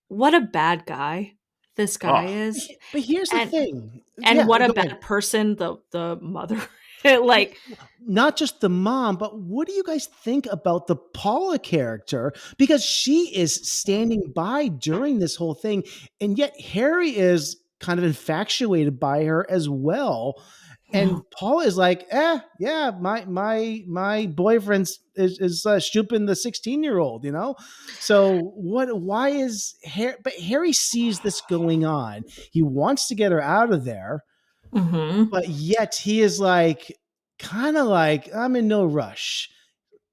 what a bad guy this guy is. But here's the thing. And what a bad person the mother like, not just the mom, but what do you guys think about the Paula character? Because she is standing by during this whole thing, and yet Harry is kind of infatuated by her as well. And Paula is like, yeah, my boyfriend is stooping the 16-year-old, you know? So why is Harry, but Harry sees this going on. He wants to get her out of there. But yet he is like, kind of like, I'm in no rush.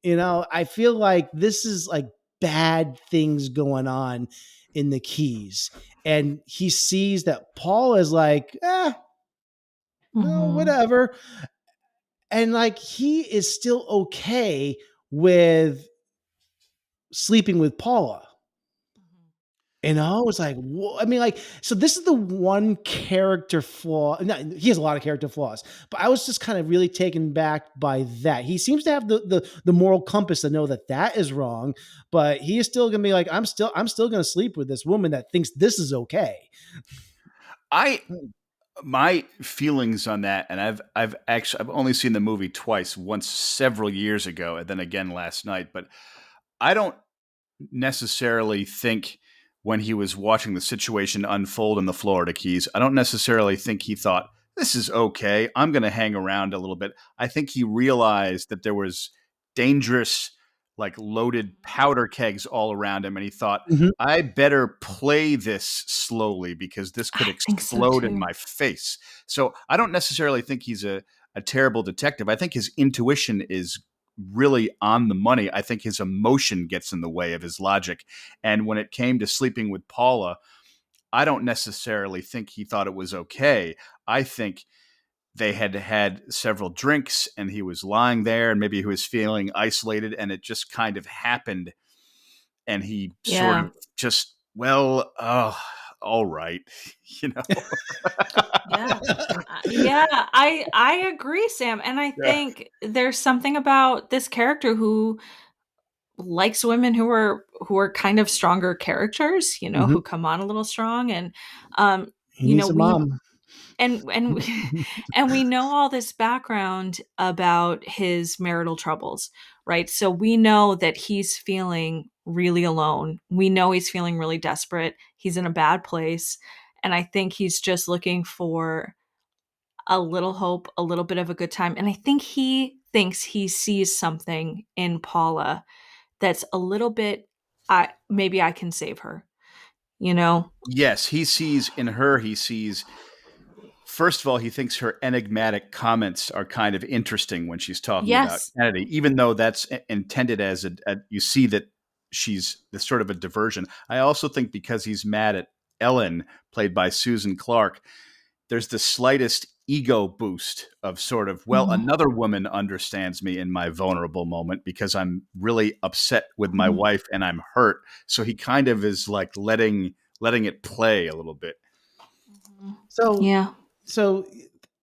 You know, I feel like this is like bad things going on in the Keys. And he sees that Paul is like, no, whatever. And like, he is still okay with sleeping with Paula. And I was like, I mean, like, so this is the one character flaw. No, he has a lot of character flaws, but I was just kind of really taken back by that. He seems to have the moral compass to know that that is wrong, but he is still gonna be like, I'm still gonna sleep with this woman that thinks this is okay. I my feelings on that, and I've only seen the movie twice, once several years ago, and then again last night. But I don't necessarily think when he was watching the situation unfold in the Florida Keys, I don't necessarily think he thought, this is okay, I'm going to hang around a little bit. I think he realized that there was dangerous, like loaded powder kegs all around him. And he thought, Mhm. I better play this slowly because this could I think so explode in too. my face. So I don't necessarily think he's a terrible detective. I think his intuition is really on the money. I think his emotion gets in the way of his logic. And when it came to sleeping with Paula, I don't necessarily think he thought it was okay. I think they had had several drinks and he was lying there and maybe he was feeling isolated and it just kind of happened. And he sort Yeah. of just, well, all right, you know? Yeah. Yeah, I agree, Sam, and I Yeah. think there's something about this character who likes women who are kind of stronger characters, you know, Mhm. who come on a little strong and um He you know, needs a we mom. and and we know all this background about his marital troubles, right? So we know that he's feeling really alone. We know he's feeling really desperate. He's in a bad place, and I think he's just looking for a little hope, a little bit of a good time. And I think he thinks he sees something in Paula that's a little bit I maybe I can save her, you know? Yes, he sees in her, he sees first of all, he thinks her enigmatic comments are kind of interesting when she's talking about Yes. Kennedy, even though that's intended as you see that she's this sort of a diversion. I also think because he's mad at Ellen, played by Susan Clark, there's the slightest ego boost of sort of, well, Mhm. another woman understands me in my vulnerable moment because I'm really upset with my Mhm. wife and I'm hurt. So he kind of is like letting it play a little bit. Mhm. So, Yeah. so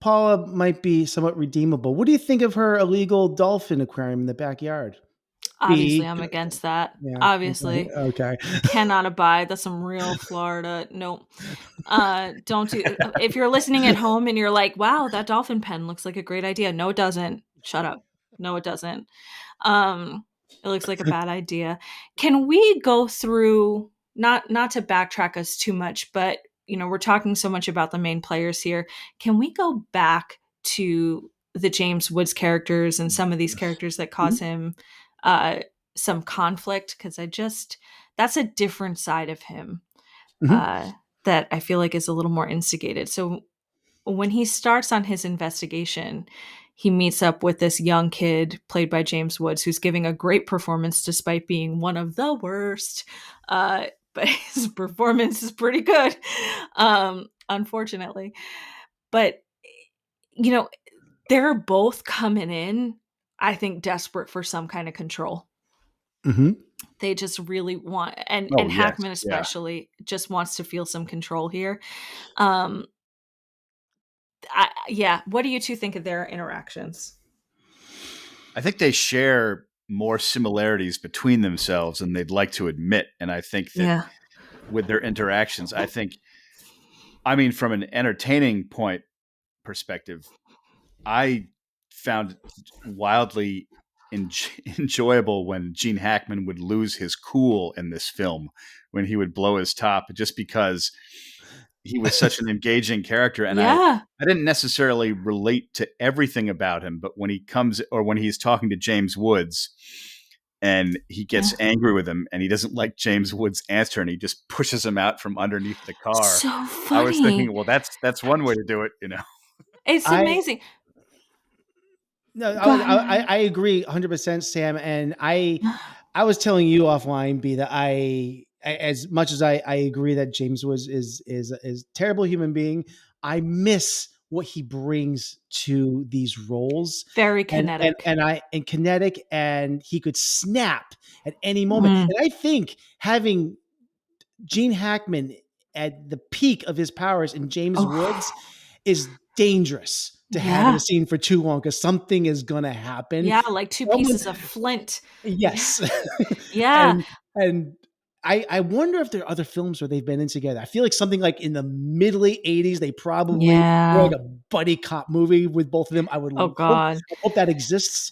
Paula might be somewhat redeemable. What do you think of her illegal dolphin aquarium in the backyard? Obviously, B. I'm against that. Yeah. Obviously. Okay. Cannot abide. That's some real Florida. Nope. Don't do if you're listening at home and you're like, "Wow, that dolphin pen looks like a great idea." No, it doesn't. Shut up. No, it doesn't. It looks like a bad idea. Can we go through not to backtrack us too much, but you know, we're talking so much about the main players here. Can we go back to the James Woods characters and some of these characters that cause him uh some conflict? Because I just that's a different side of him Mhm. uh that I feel like is a little more instigated. So when he starts on his investigation, he meets up with this young kid played by James Woods who's giving a great performance despite being one of the worst. But his performance is pretty good, unfortunately. But, you know, they're both coming in, I think, desperate for some kind of control. Mhm. They just really want, Oh, and yes. Hackman Yeah. especially just wants to feel some control here. Um, yeah. What do you two think of their interactions? I think they share more similarities between themselves than they'd like to admit. And I think that Yeah. with their interactions, I mean, from an entertaining point perspective, I found it wildly enjoyable when Gene Hackman would lose his cool in this film, when he would blow his top, just because he was such an engaging character. And Yeah. I didn't necessarily relate to everything about him, but when he comes or when he's talking to James Woods and he gets Yeah. angry with him and he doesn't like James Woods' answer and he just pushes him out from underneath the car, So I was thinking, funny. well, that's one way to do it, you know. It's I amazing. No, Go I ahead. agree 100%, Sam. And I was telling you offline, B, that as much as I agree that James was is terrible human being, I miss what he brings to these roles, Very kinetic. and kinetic, and he could snap at any moment. Mm. And I think having Gene Hackman at the peak of his powers in James Oh, Woods is dangerous to have in yeah. a scene for too long because something is going to happen. Yeah, like two Someone, pieces of flint. Yeah. yes, Yeah. and I wonder if there are other films where they've been in together. I feel like something like in the mid late '80s, they probably were Yeah. like a buddy cop movie with both of them. Oh God. I hope that exists.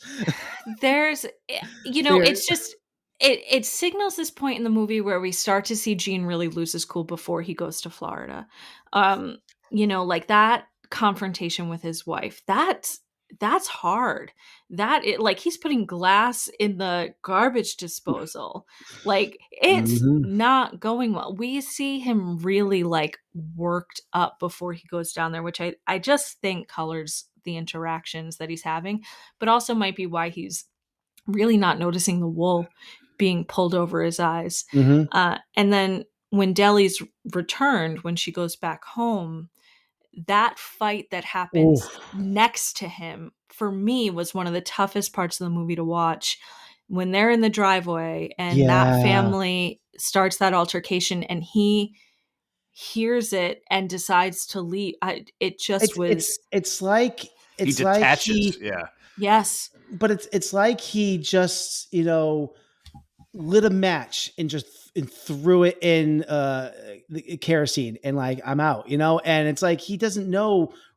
There's There, it's just it signals this point in the movie where we start to see Gene really lose his cool before he goes to Florida. Um, like that confrontation with his wife. That's hard. Like he's putting glass in the garbage disposal. Like it's Mhm. not going well. We see him really like worked up before he goes down there, which I just think colors the interactions that he's having, but also might be why he's really not noticing the wool being pulled over his eyes. Mhm. And then when Deli's returned, when she goes back home, that fight that happens Oof. next to him for me was one of the toughest parts of the movie to watch. When they're in the driveway and that Yeah. family starts that altercation and he hears it and decides to leave. It just It's was, it's it's like He it's like detaches. he Yeah. yes. but it's like he just, lit a match and just and threw it in the kerosene and like I'm out, and it's like he doesn't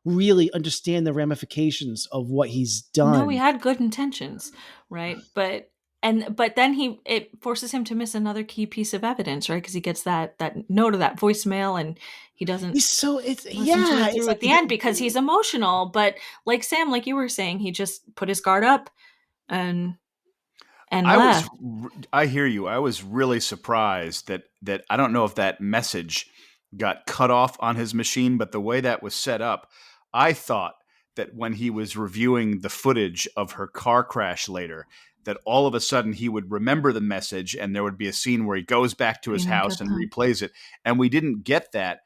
really understand the ramifications of what he's No, he done. had good intentions, right? But then it forces him to miss another key piece of evidence, right? Because he gets that note of that voicemail and he doesn't He's so it's listen to yeah, it through it's at the end because he's emotional. But like Sam, like you were saying, he just put his guard up and I was, left. I hear you. I was really surprised that I don't know if that message got cut off on his machine, but the way that was set up, I thought that when he was reviewing the footage of her car crash later, that all of a sudden he would remember the message and there would be a scene where he goes back to You his didn't get house and that. replays it. And we didn't get that.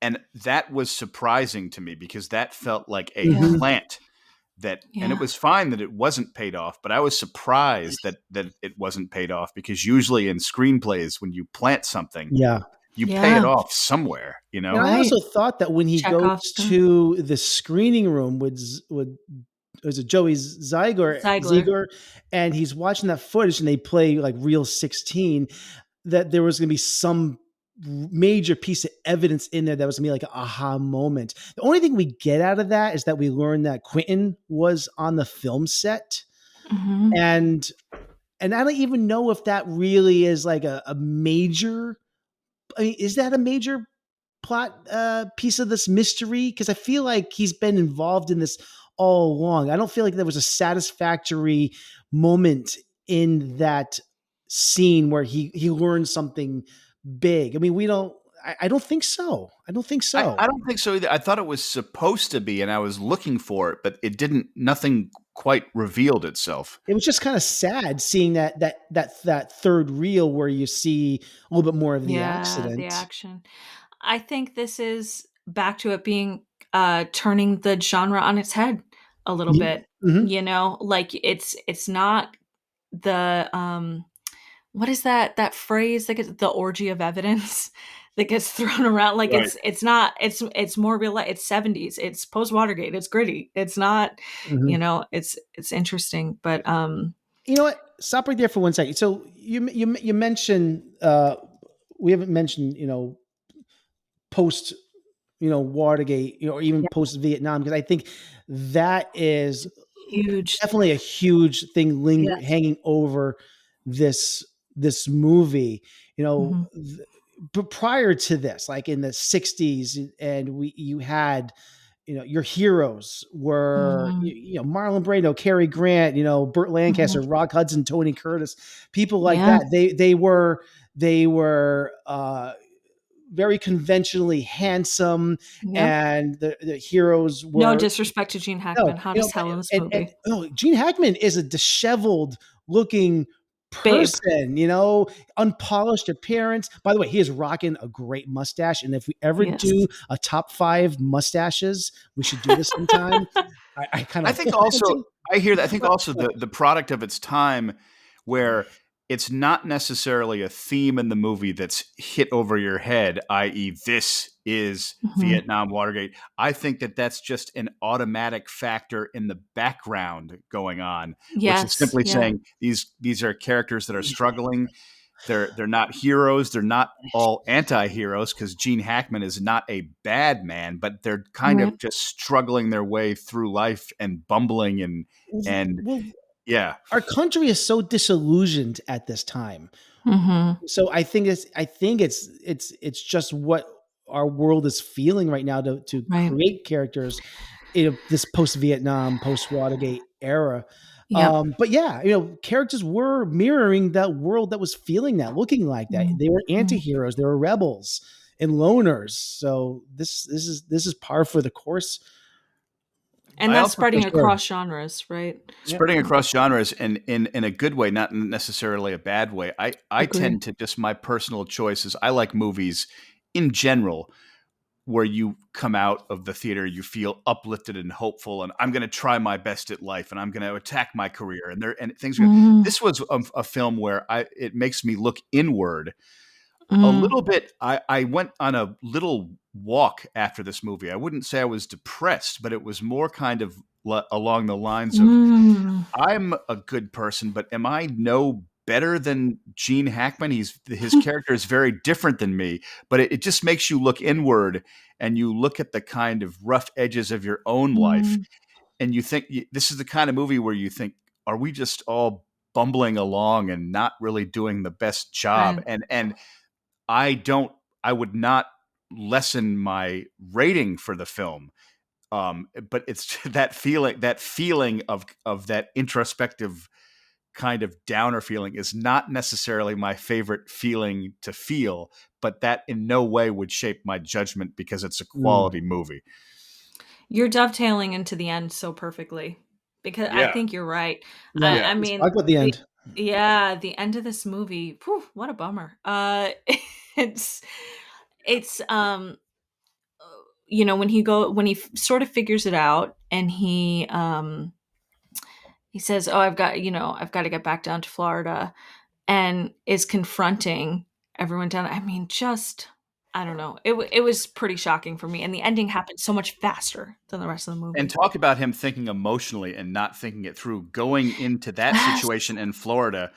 And that was surprising to me because that felt like a Yeah. plant and it Yeah. was fine that it wasn't paid off, but I was surprised that it wasn't paid off because usually in screenplays, when you plant something, yeah. you pay it Yeah. off somewhere, And I Right. also thought that when he goes Chekhov's gun. to the screening room with was it Joey Ziegler. Ziegler, and he's watching that footage and they play like Reel 16, that there was going to be some major piece of evidence in there that was going to be like an aha moment. The only thing we get out of that is that we learned that Quentin was on the film set, Mhm. and I don't even know if that really is like a major. I mean, is that a major plot piece of this mystery? Because I feel like he's been involved in this all along. I don't feel like there was a satisfactory moment in that scene where he learned something big. I mean, we don't. I don't think so. I don't think so. I don't think so either. I thought it was supposed to be, and I was looking for it, but it didn't. Nothing quite revealed itself. It was just kind of sad seeing that third reel where you see a little bit more of the Yeah, the accident. action. I think this is back to it being turning the genre on its head a little bit. Mm-hmm. Like it's not the what is that phrase that gets the orgy of evidence that gets thrown around, like Right. it's not it's more real life. It's 70s, it's post Watergate, it's gritty, it's not Mm-hmm. it's interesting, but You know what? Stop right there for 1 second. So you mentioned we haven't mentioned post Watergate, or even yeah, post Vietnam, because I think that is huge. definitely a huge thing Yes. hanging over this movie. Mhm. But prior to this, like in the '60s, and you had your heroes were Mhm. Marlon Brando, Cary Grant, Burt Lancaster, Mhm. Rock Hudson, Tony Curtis, people like Yeah. that. They were very conventionally handsome, Yep. and the heroes No were disrespect to Gene no, Hackman, hot as hell in this and movie. Gene Hackman is a disheveled looking Babe. person, unpolished appearance. By the way, he is rocking a great mustache, and if we ever Yes. do a top 5 mustaches, we should do this sometime. I kind I of think also I hear that. I think but also the product of its time, where it's not necessarily a theme in the movie that's hit over your head, i.e., this is Vietnam Watergate. I think that that's just an automatic factor in the background going on, which is Yes. simply Yeah. saying these are characters that are struggling. They're not heroes. They're not all anti-heroes, because Gene Hackman is not a bad man, but they're kind Right. of just struggling their way through life and bumbling and Well, yeah. our country is so disillusioned at this time. Mm-hmm. So I think it's just what our world is feeling right now to Right. create characters in this post-Vietnam, post-Watergate era. Yeah. But yeah, characters were mirroring that world that was feeling that, looking like that. They were Mhm. anti-heroes, they were rebels and loners. So this is par for the course. And I that's also For spreading sure. across genres, right? Yep. spreading across genres and in a good way, not necessarily a bad way. I Agree. tend to, just my personal choices, I like movies in general where you come out of the theater, you feel uplifted and hopeful, and I'm going to try my best at life, and I'm going to attack my career, and things are. Mm, This was a film where it makes me look inward a mm, little bit. I went on a little walk after this movie. I wouldn't say I was depressed, but it was more kind of along the lines of, mm. I'm a good person, but am I no better than Gene Hackman? His character is very different than me, but it just makes you look inward, and you look at the kind of rough edges of your own life, Mm, and you think this is the kind of movie where you think, are we just all bumbling along and not really doing the best job? right. And I would not lessen my rating for the film. But it's that feeling of that introspective kind of downer feeling is not necessarily my favorite feeling to feel, but that in no way would shape my judgment, because it's a Mm. quality movie. You're dovetailing into the end so perfectly, because I Yeah. think you're right. Yeah. I Let's mean, talk about the end. the end of this movie, whew, what a bummer. It's it's when he sort of figures it out, and he says, "Oh, I've got to get back down to Florida," and is confronting everyone down. I mean, just I don't know. It was pretty shocking for me, and the ending happened so much faster than the rest of the And movie. talk about him thinking emotionally and not thinking it through. Going into that Yes, situation in Florida,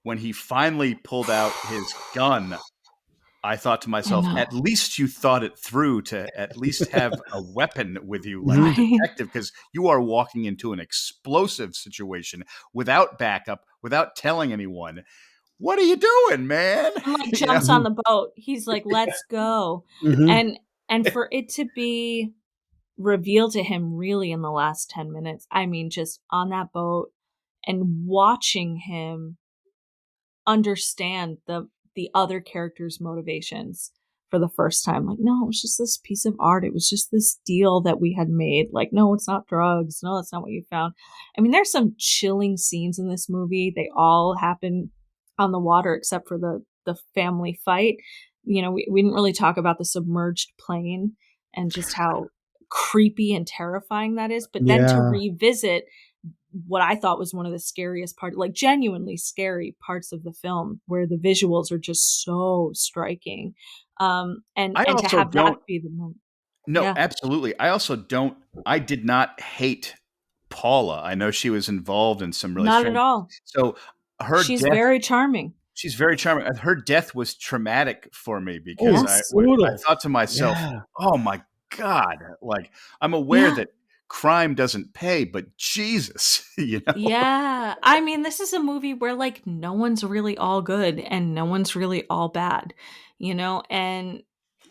when he finally pulled out his gun, I thought to I myself, know, at least you thought it through to at least have a weapon with you like a Mhm. right? detective, because you are walking into an explosive situation without backup, without telling anyone. What are you doing, man? And like You know? jumps on the boat. He's like, "Let's go," Mhm. and for it to be revealed to him really in the last 10 minutes. I mean, just on that boat and watching him understand the other character's motivations for the first time. Like, no, it was just this piece of art. It was just this deal that we had made. Like, no, it's not drugs. No, that's not what you found. I mean, there's some chilling scenes in this movie. They all happen on the water except for the family fight. We didn't really talk about the submerged plane and just how creepy and terrifying that is. But then to Yeah. revisit what I thought was one of the scariest parts, like genuinely scary parts of the film, where the visuals are just so striking. I And to also have that don't. be the moment. No, Yeah, absolutely. I also don't. I did not hate Paula. I know she was involved in some really not at strange. all. So her She's death. very charming. She's very charming. Her death was traumatic for me, because Oh, Yes. I brutal. thought to myself, Yeah. "Oh my God!" Like, I'm aware Yeah. that crime doesn't pay, but Jesus, you know. Yeah. I mean, this is a movie where like no one's really all good and no one's really all bad, and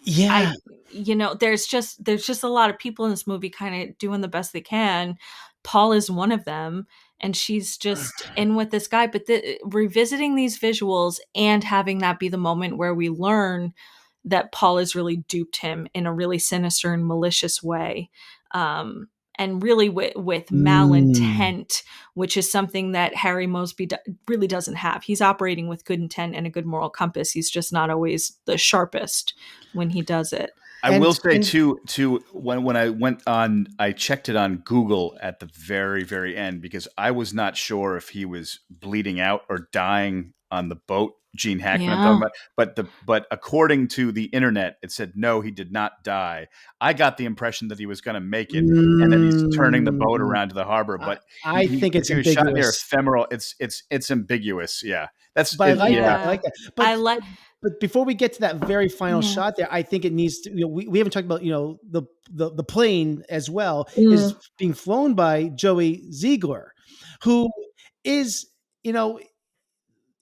Yeah. I there's just a lot of people in this movie kind of doing the best they can. Paul is one of them, and she's just in with this guy. But revisiting these visuals and having that be the moment where we learn that Paul has really duped him in a really sinister and malicious way. And really with Mm. malintent, which is something that Harry Mosby really doesn't have. He's operating with good intent and a good moral compass. He's just not always the sharpest when he does it. I will say too when I went on, I checked it on Google at the very, very end because I was not sure if he was bleeding out or dying on the boat. Gene Hackman, I'm talking about, but according to the internet, it said no, he did not die. I got the impression that he was going to make it and that he's turning the boat around to the harbor. But I think it's if he was shot near ambiguous. ephemeral, it's ambiguous. Yeah, that's But I like yeah. that. I like that. But before we get to that very final shot there, I think it needs to, we haven't talked about, the plane as well is being flown by Joey Ziegler, who is,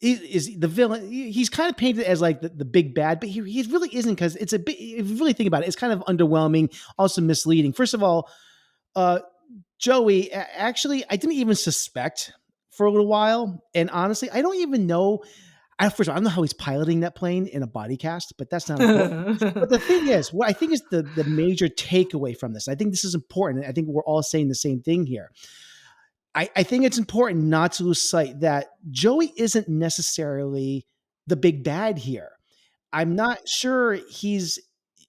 is the villain. He's kind of painted as like the big bad, but he really isn't, because it's a bit, if you really think about it, it's kind of underwhelming, also misleading. First of all, Joey, actually, I didn't even suspect for a little while. And honestly, I don't even know. First of all, I don't know how he's piloting that plane in a body cast, but that's not important. But the thing is, what I think is the major takeaway from this, I think this is important. I think we're all saying the same thing here. I think it's important not to lose sight that Joey isn't necessarily the big bad here. I'm not sure I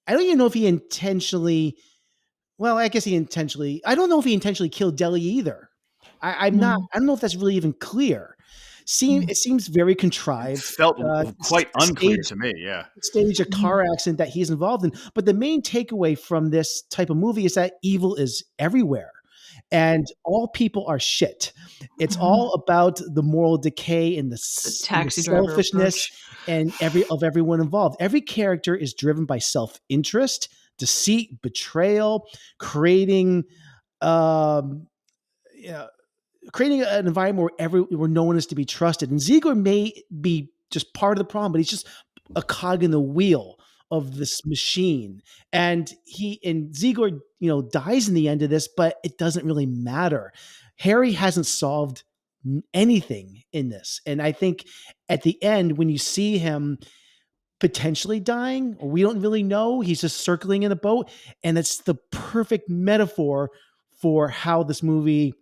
don't even know if he intentionally, well, I guess I don't know if he intentionally killed Deli either. I don't know if that's really even clear. It seems very contrived. Felt quite unclear to me. Yeah. Stage a car accident that he's involved in. But the main takeaway from this type of movie is that evil is everywhere and all people are shit. It's all about the moral decay and the selfishness and everyone involved. Every character is driven by self-interest, deceit, betrayal, creating creating an environment where no one is to be trusted. And Ziegler may be just part of the problem, but he's just a cog in the wheel of this machine. And Ziegler, dies in the end of this, but it doesn't really matter. Harry hasn't solved anything in this. And I think at the end, when you see him potentially dying, or we don't really know, he's just circling in a boat. And it's the perfect metaphor for how this movie,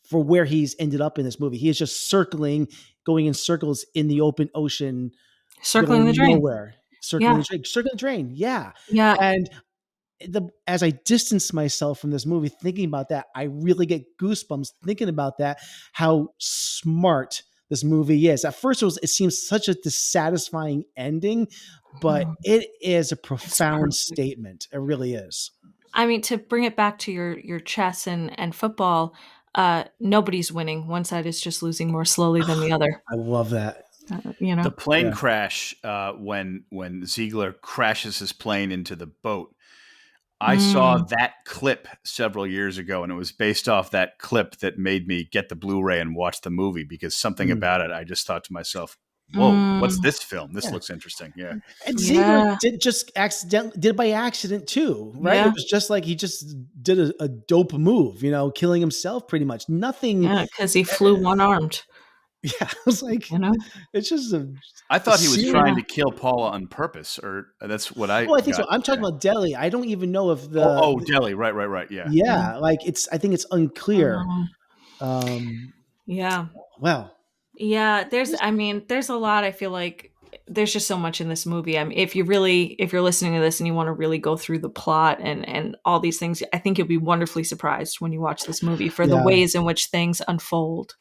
for where he's ended up in this movie. He is just going in circles in the open ocean, circling the drain. Nowhere. Circling the drain. Yeah. Yeah. And as I distance myself from this movie, thinking about that, I really get goosebumps thinking about that, how smart this movie is. At first it seems such a dissatisfying ending, but it is a profound statement. It really is. I mean, to bring it back to your chess and football, nobody's winning. One side is just losing more slowly than the other. I love that. The plane crash, when Ziegler crashes his plane into the boat, I saw that clip several years ago, and it was based off that clip that made me get the Blu-ray and watch the movie, because something about it, I just thought to myself, whoa, what's this film? This looks interesting. Yeah. And Ziegler did it by accident too, right? Yeah. It was just like he just did a dope move, killing himself pretty much. Nothing. Yeah, because he flew one-armed. Yeah, I was like, it's just I thought he was trying to kill Paula on purpose, or that's what I. Oh, I think so. I'm talking about Deli. I don't even know if the. Deli, right, yeah. Yeah, like I think it's unclear. Yeah. Well. Yeah, there's a lot. I feel like there's just so much in this movie. I mean, if you're listening to this and you want to really go through the plot and all these things, I think you'll be wonderfully surprised when you watch this movie for the ways in which things unfold.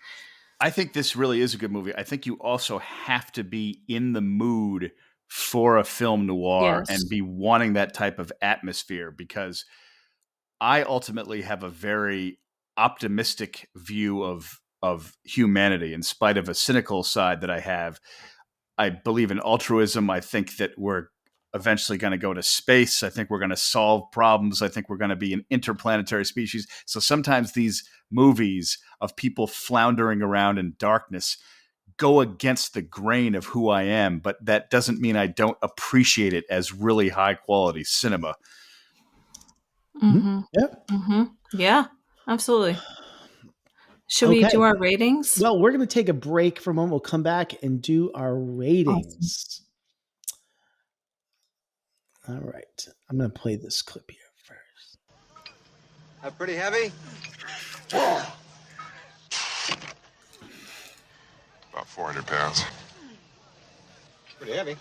I think this really is a good movie. I think you also have to be in the mood for a film noir and be wanting that type of atmosphere, because I ultimately have a very optimistic view of humanity, in spite of a cynical side that I have. I believe in altruism. I think that we're eventually going to go to space. I think we're going to solve problems. I think we're going to be an interplanetary species. So sometimes these movies of people floundering around in darkness go against the grain of who I am, but that doesn't mean I don't appreciate it as really high quality cinema. Mm-hmm. Yep. Mm-hmm. Yeah, absolutely. Should we do our ratings? Well, we're going to take a break for a moment. We'll come back and do our ratings. Awesome. All right. I'm going to play this clip here first. Pretty heavy? About 400 pounds. Pretty heavy.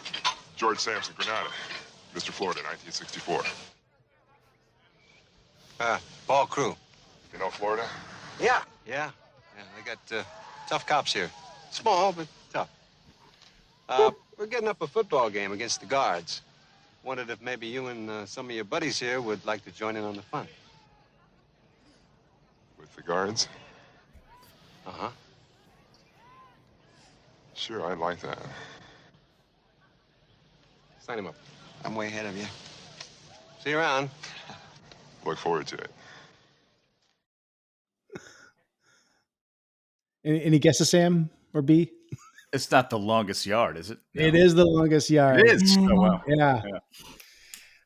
George Sampson, Granada. Mr. Florida, 1964. Paul Crew. You know Florida? Yeah. They got tough cops here. Small, but tough. We're getting up a football game against the guards. Wondered if maybe you and some of your buddies here would like to join in on the fun. With the guards? Uh-huh. Sure, I'd like that. Sign him up. I'm way ahead of you. See you around. Look forward to it. Any guesses, Sam or B? It's not The Longest Yard, is it? No. It is The Longest Yard. It is. Oh wow. Yeah.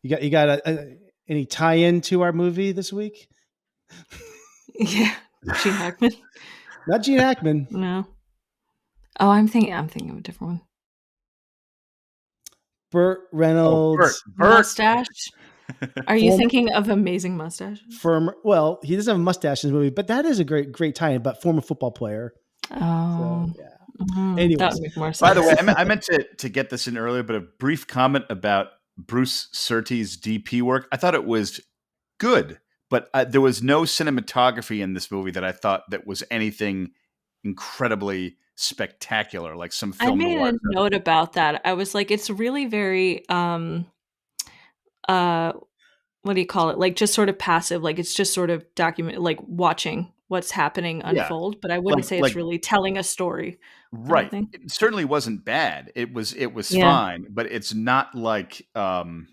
You got any tie-in to our movie this week? Yeah, Gene Hackman. Not Gene Hackman. No. Oh, I'm thinking of a different one. Burt Reynolds. Mustache. Are you thinking of Amazing Mustache? Well, he doesn't have a mustache in the movie, but that is a great tie-in. But former football player. Oh, so, yeah. Anyways, that would make more sense. By the way, I meant to get this in earlier, but a brief comment about Bruce Surtees' DP work. I thought it was good, but there was no cinematography in this movie that I thought that was anything incredibly spectacular, like some film. I made a note about that. I was like, it's really very what do you call it? Like just sort of passive. Like it's just sort of like watching what's happening unfold. But I wouldn't say it's really telling a story. Right. It certainly wasn't bad. It was fine, but it's not like I'm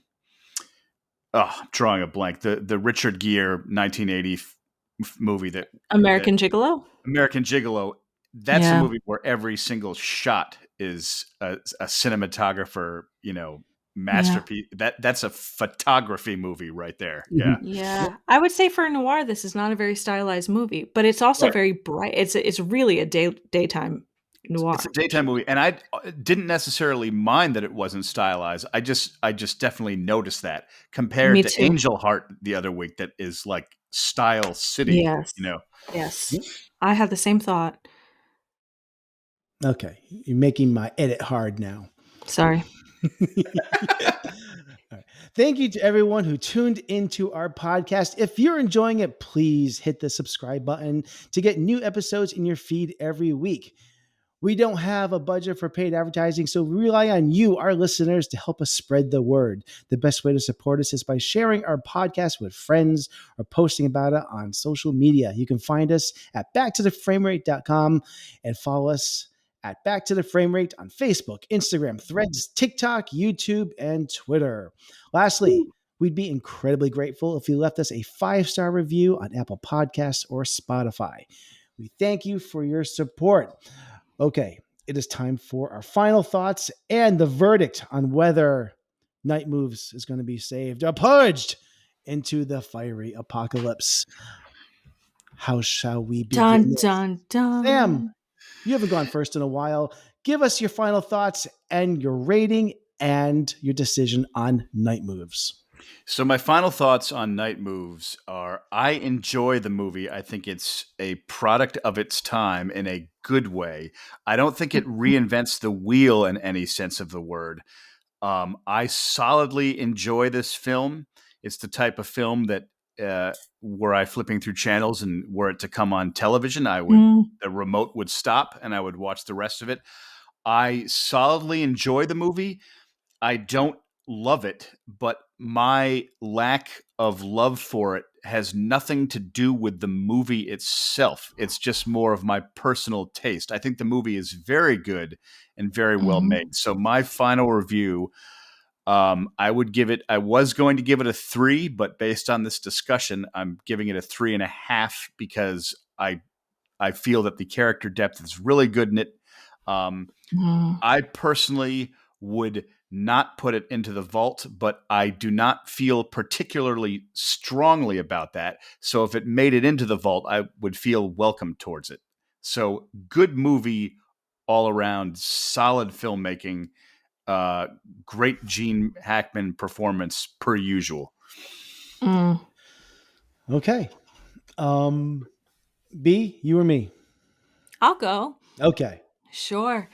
drawing a blank. The Richard Gere 1980 movie that American Gigolo. American Gigolo. That's a movie where every single shot is a cinematographer, masterpiece. That's a photography movie right there. Yeah. I would say for noir, this is not a very stylized movie, but it's also very bright. It's really a daytime noir. It's a daytime movie, and I didn't necessarily mind that it wasn't stylized. I just definitely noticed that compared to Angel Heart the other week, that is like Style City. Yes. I had the same thought. Okay, you're making my edit hard now. Sorry. Right. Thank you to everyone who tuned into our podcast. If you're enjoying it, please hit the subscribe button to get new episodes in your feed every week. We don't have a budget for paid advertising, so we rely on you, our listeners, to help us spread the word. The best way to support us is by sharing our podcast with friends or posting about it on social media. You can find us at backtotheframerate.com and follow us at Back to the Frame Rate on Facebook, Instagram, Threads, TikTok, YouTube, and Twitter. Lastly, we'd be incredibly grateful if you left us a 5-star review on Apple Podcasts or Spotify. We thank you for your support. Okay, it is time for our final thoughts and the verdict on whether Night Moves is going to be saved or purged into the fiery apocalypse. How shall we begin? Dun, dun. Sam, you haven't gone first in a while. Give us your final thoughts and your rating and your decision on Night Moves. So my final thoughts on Night Moves are: I enjoy the movie. I think it's a product of its time in a good way. I don't think it reinvents the wheel in any sense of the word. I solidly enjoy this film. It's the type of film that were I flipping through channels and were it to come on television, the remote would stop and I would watch the rest of it. I solidly enjoy the movie. I don't love it, but my lack of love for it has nothing to do with the movie itself. It's just more of my personal taste. I think the movie is very good and very well made. So my final review, I was going to give it a 3, but based on this discussion, I'm giving it a 3.5 because I feel that the character depth is really good in it. I personally would not put it into the vault, but I do not feel particularly strongly about that. So if it made it into the vault, I would feel welcome towards it. So good movie all around, solid filmmaking, great Gene Hackman performance per usual. Okay. B, you or me? I'll go. Okay. Sure.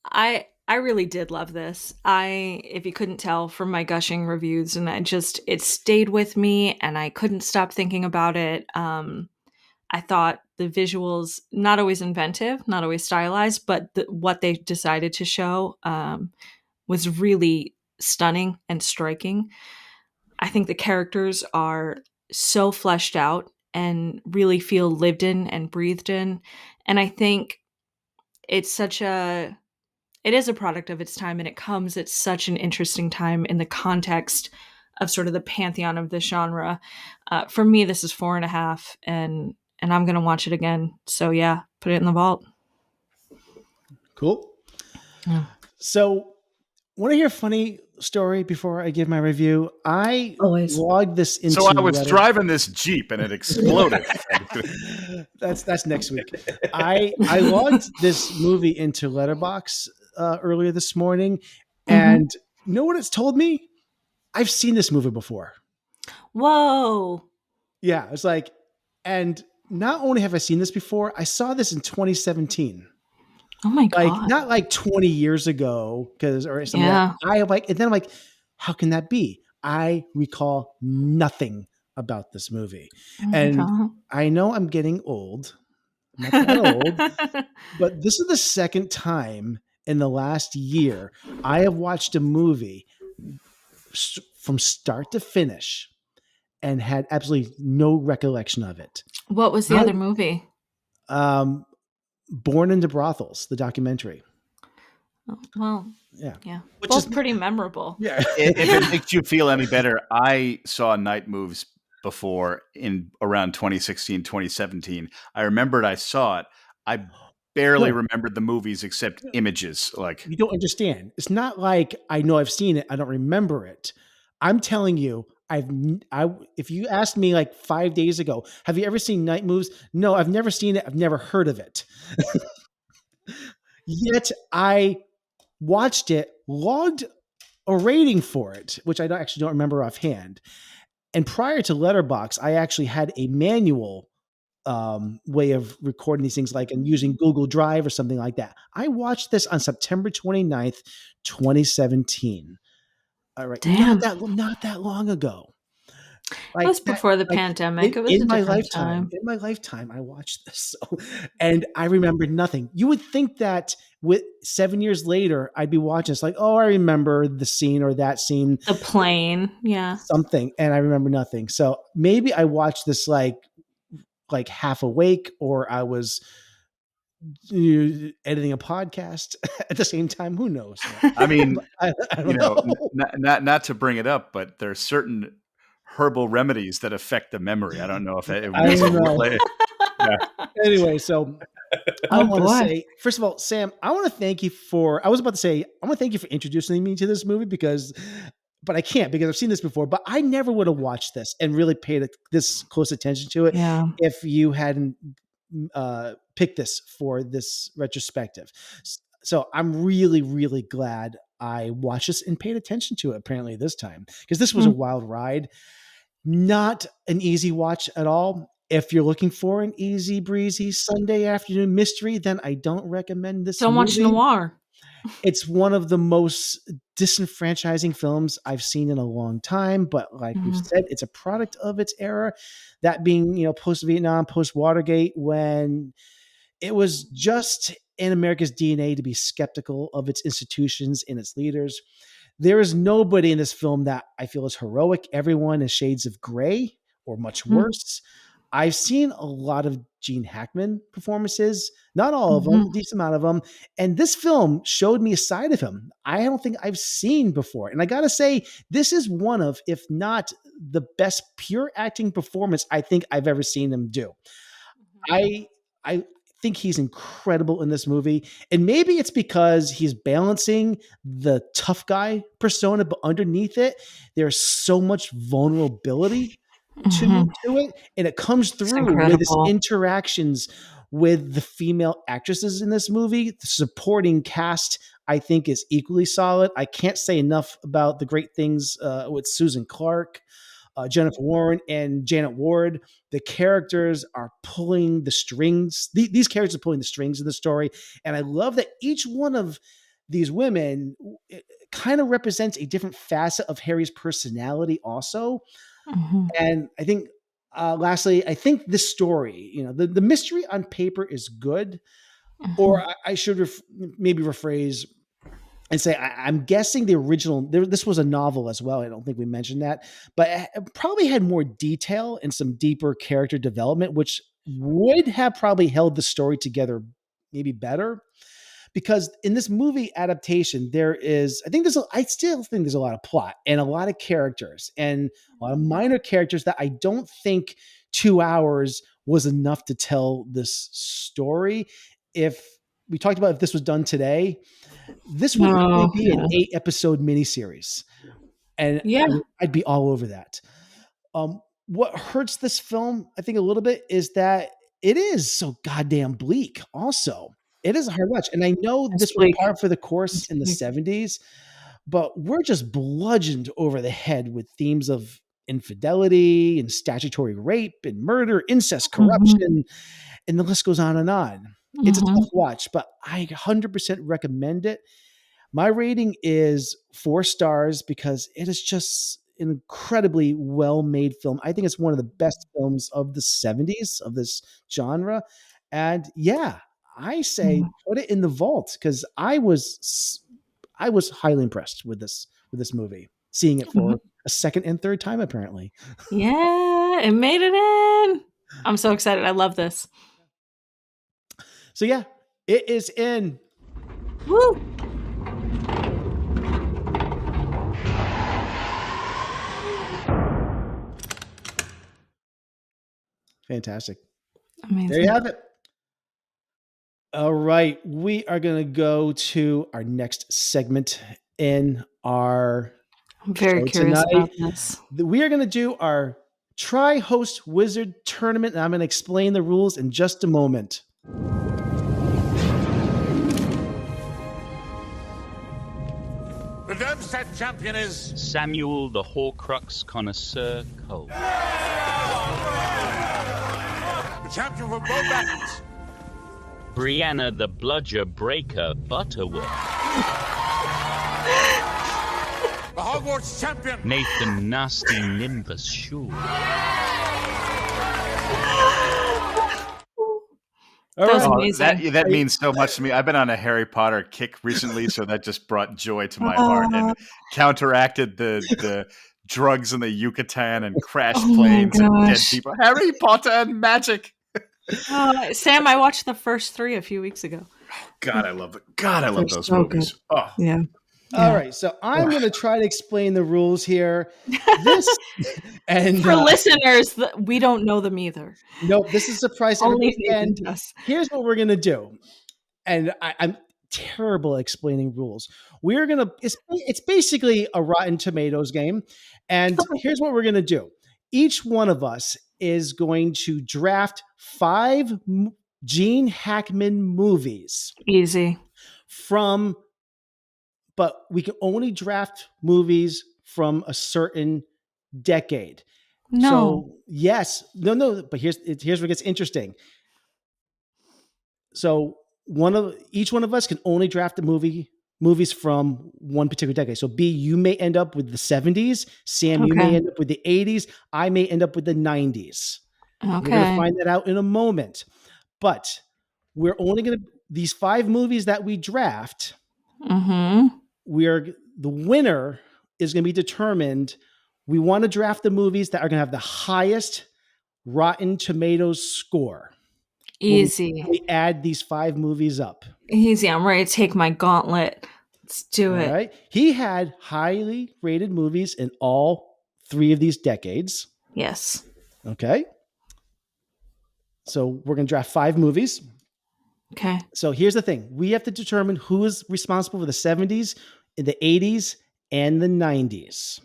I I really did love this. If you couldn't tell from my gushing reviews, and it stayed with me, and I couldn't stop thinking about it. I thought the visuals, not always inventive, not always stylized, but what they decided to show was really stunning and striking. I think the characters are so fleshed out and really feel lived in and breathed in. And I think it's it is a product of its time, and it comes at such an interesting time in the context of sort of the pantheon of this genre. For me, this is 4.5, and I'm gonna watch it again. So yeah, put it in the vault. Cool. Yeah. So, want to hear a funny story before I give my review? I Always. logged this into. So I was driving this Jeep and it exploded. That's next week. I logged this movie into Letterboxd earlier this morning, and you know what it's told me? I've seen this movie before. Whoa. Yeah, it's like, and not only have I seen this before, I saw this in 2017. Oh my God. Like, not like 20 years ago, or something. Yeah. And then I'm like, how can that be? I recall nothing about this movie. Oh and God. I know I'm getting old. I'm not that old. But this is the second time in the last year I have watched a movie from start to finish and had absolutely no recollection of it. What was the other movie? Born into Brothels, the documentary. Oh, well, yeah. Which is pretty memorable. Yeah. If it makes you feel any better, I saw Night Moves before in around 2016, 2017. I remembered I saw it. I barely remembered the movies except images. Like, you don't understand. It's not like I know I've seen it, I don't remember it. I'm telling you, if you asked me like 5 days ago, have you ever seen Night Moves? No, I've never seen it. I've never heard of it. Yet I watched it, logged a rating for it, which I actually don't remember offhand. And prior to Letterboxd, I actually had a manual way of recording these things, like and using Google Drive or something like that. I watched this on September 29th, 2017. All right. Damn. Not that long ago. Like, it was before the pandemic. It was in a my different lifetime. time. In my lifetime, I watched this, and I remembered nothing. You would think that with 7 years later, I'd be watching this, like, oh, I remember the scene or that scene, the plane, yeah, something, and I remember nothing. So maybe I watched this like half awake, or I was editing a podcast at the same time. Who knows? I mean, I don't know. Not to bring it up, but there are certain herbal remedies that affect the memory. I don't know if it I don't know. Yeah. Anyway, so I want to say, first of all, Sam, I want to thank you for. I was about to say, I want to thank you for introducing me to this movie but I can't because I've seen this before. But I never would have watched this and really paid this close attention to it if you hadn't picked this for this retrospective. So I'm really, really glad I watched this and paid attention to it apparently this time, because this was a wild ride. Not an easy watch at all. If you're looking for an easy breezy Sunday afternoon mystery, then I don't recommend this. Don't watch noir. It's one of the most disenfranchising films I've seen in a long time, but like we've said, it's a product of its era. That being, post-Vietnam, post-Watergate, when it was just in America's DNA to be skeptical of its institutions and its leaders. There is nobody in this film that I feel is heroic. Everyone is shades of gray or much worse. I've seen a lot of Gene Hackman performances, not all of them, a decent amount of them. And this film showed me a side of him I don't think I've seen before. And I got to say, this is one of, if not the best pure acting performance I think I've ever seen him do. I think he's incredible in this movie. And maybe it's because he's balancing the tough guy persona, but underneath it, there's so much vulnerability to it. And it comes through with his interactions with the female actresses in this movie. The supporting cast, I think, is equally solid. I can't say enough about the great things with Susan Clark, Jennifer Warren, and Janet Ward. The characters are pulling the strings. These characters are pulling the strings of the story. And I love that each one of these women, it kind of represents a different facet of Harry's personality also. And I think, lastly, I think this story, the mystery on paper is good, or I should maybe rephrase and say, I'm guessing the original, this was a novel as well. I don't think we mentioned that, but it probably had more detail and some deeper character development, which would have probably held the story together maybe better. Because in this movie adaptation, I still think there's a lot of plot and a lot of characters and a lot of minor characters that I don't think 2 hours was enough to tell this story. If we talked about if this was done today, this would probably be an 8-episode miniseries, and I'd be all over that. What hurts this film, I think, a little bit is that it is so goddamn bleak. Also, it is a hard watch, and I know this was par for the course in the 70s, but we're just bludgeoned over the head with themes of infidelity and statutory rape and murder, incest, corruption, and the list goes on and on. It's a tough watch, but I 100% recommend it. My rating is 4 stars because it is just an incredibly well-made film. I think it's one of the best films of the 70s of this genre. And yeah, I say put it in the vault because I was highly impressed with this movie, seeing it for a second and third time apparently. Yeah, it made it in. I'm so excited. I love this. So yeah, it is in. Woo! Fantastic. Amazing. There you have it. All right. We are going to go to our next segment in our I'm very curious about this. We are going to do our Try Host Wizard tournament, and I'm going to explain the rules in just a moment. The dome set champion is Samuel the Horcrux Connoisseur Cole. The champion for both battles. Brianna the Bludger Breaker Butterworth. The Hogwarts champion. Nathan Nasty Nimbus Shaw. That was amazing. That means so much to me. I've been on a Harry Potter kick recently, so that just brought joy to my heart and counteracted the drugs in the Yucatan and crash planes and dead people. Harry Potter and magic. Sam, I watched the first 3 a few weeks ago. God, I love it. God, I love those movies. Oh. Yeah. All right, so I'm going to try to explain the rules here. And for listeners, we don't know them either. Nope, this is a surprise. Only and here's what we're going to do. And I'm terrible at explaining rules. We're going to, it's basically a Rotten Tomatoes game. And here's what we're going to do. Each one of us is going to draft 5 Gene Hackman movies. Easy. But we can only draft movies from a certain decade. No. So yes, no. But here's where it gets interesting. So each one of us can only draft the movies from one particular decade. So B, you may end up with the 70s. Sam, you may end up with the 80s. I may end up with the 90s. Okay. We're going to find that out in a moment. But we're only going to these 5 movies that we draft. Mm-hmm. The winner is going to be determined. We want to draft the movies that are going to have the highest Rotten Tomatoes score. Easy. We add these 5 movies up. Easy. I'm ready to take my gauntlet. Let's do it. All right. He had highly rated movies in all 3 of these decades. Yes. Okay. So we're going to draft 5 movies. Okay. So here's the thing. We have to determine who is responsible for the 70s, the 80s, and the 90s.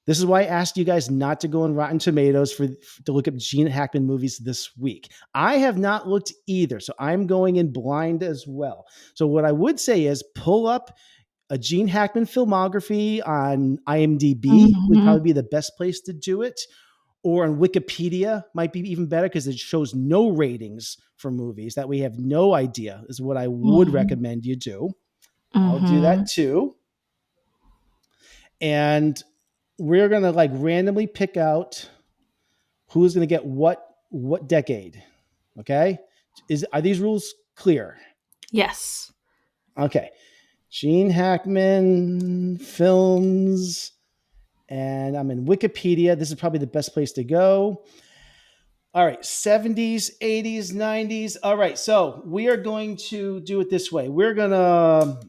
This is why I asked you guys not to go on Rotten Tomatoes to look up Gene Hackman movies this week. I have not looked either, so I'm going in blind as well. So what I would say is pull up a Gene Hackman filmography on IMDb would probably be the best place to do it. Or on Wikipedia might be even better because it shows no ratings for movies that we have no idea is what I would recommend you do. I'll do that Mhm. too. And we're going to like randomly pick out who's going to get what decade. Okay? Are these rules clear? Yes. Okay. Gene Hackman films, and I'm in Wikipedia. This is probably the best place to go. All right, 70s, 80s, 90s. All right, so we are going to do it this way. We're gonna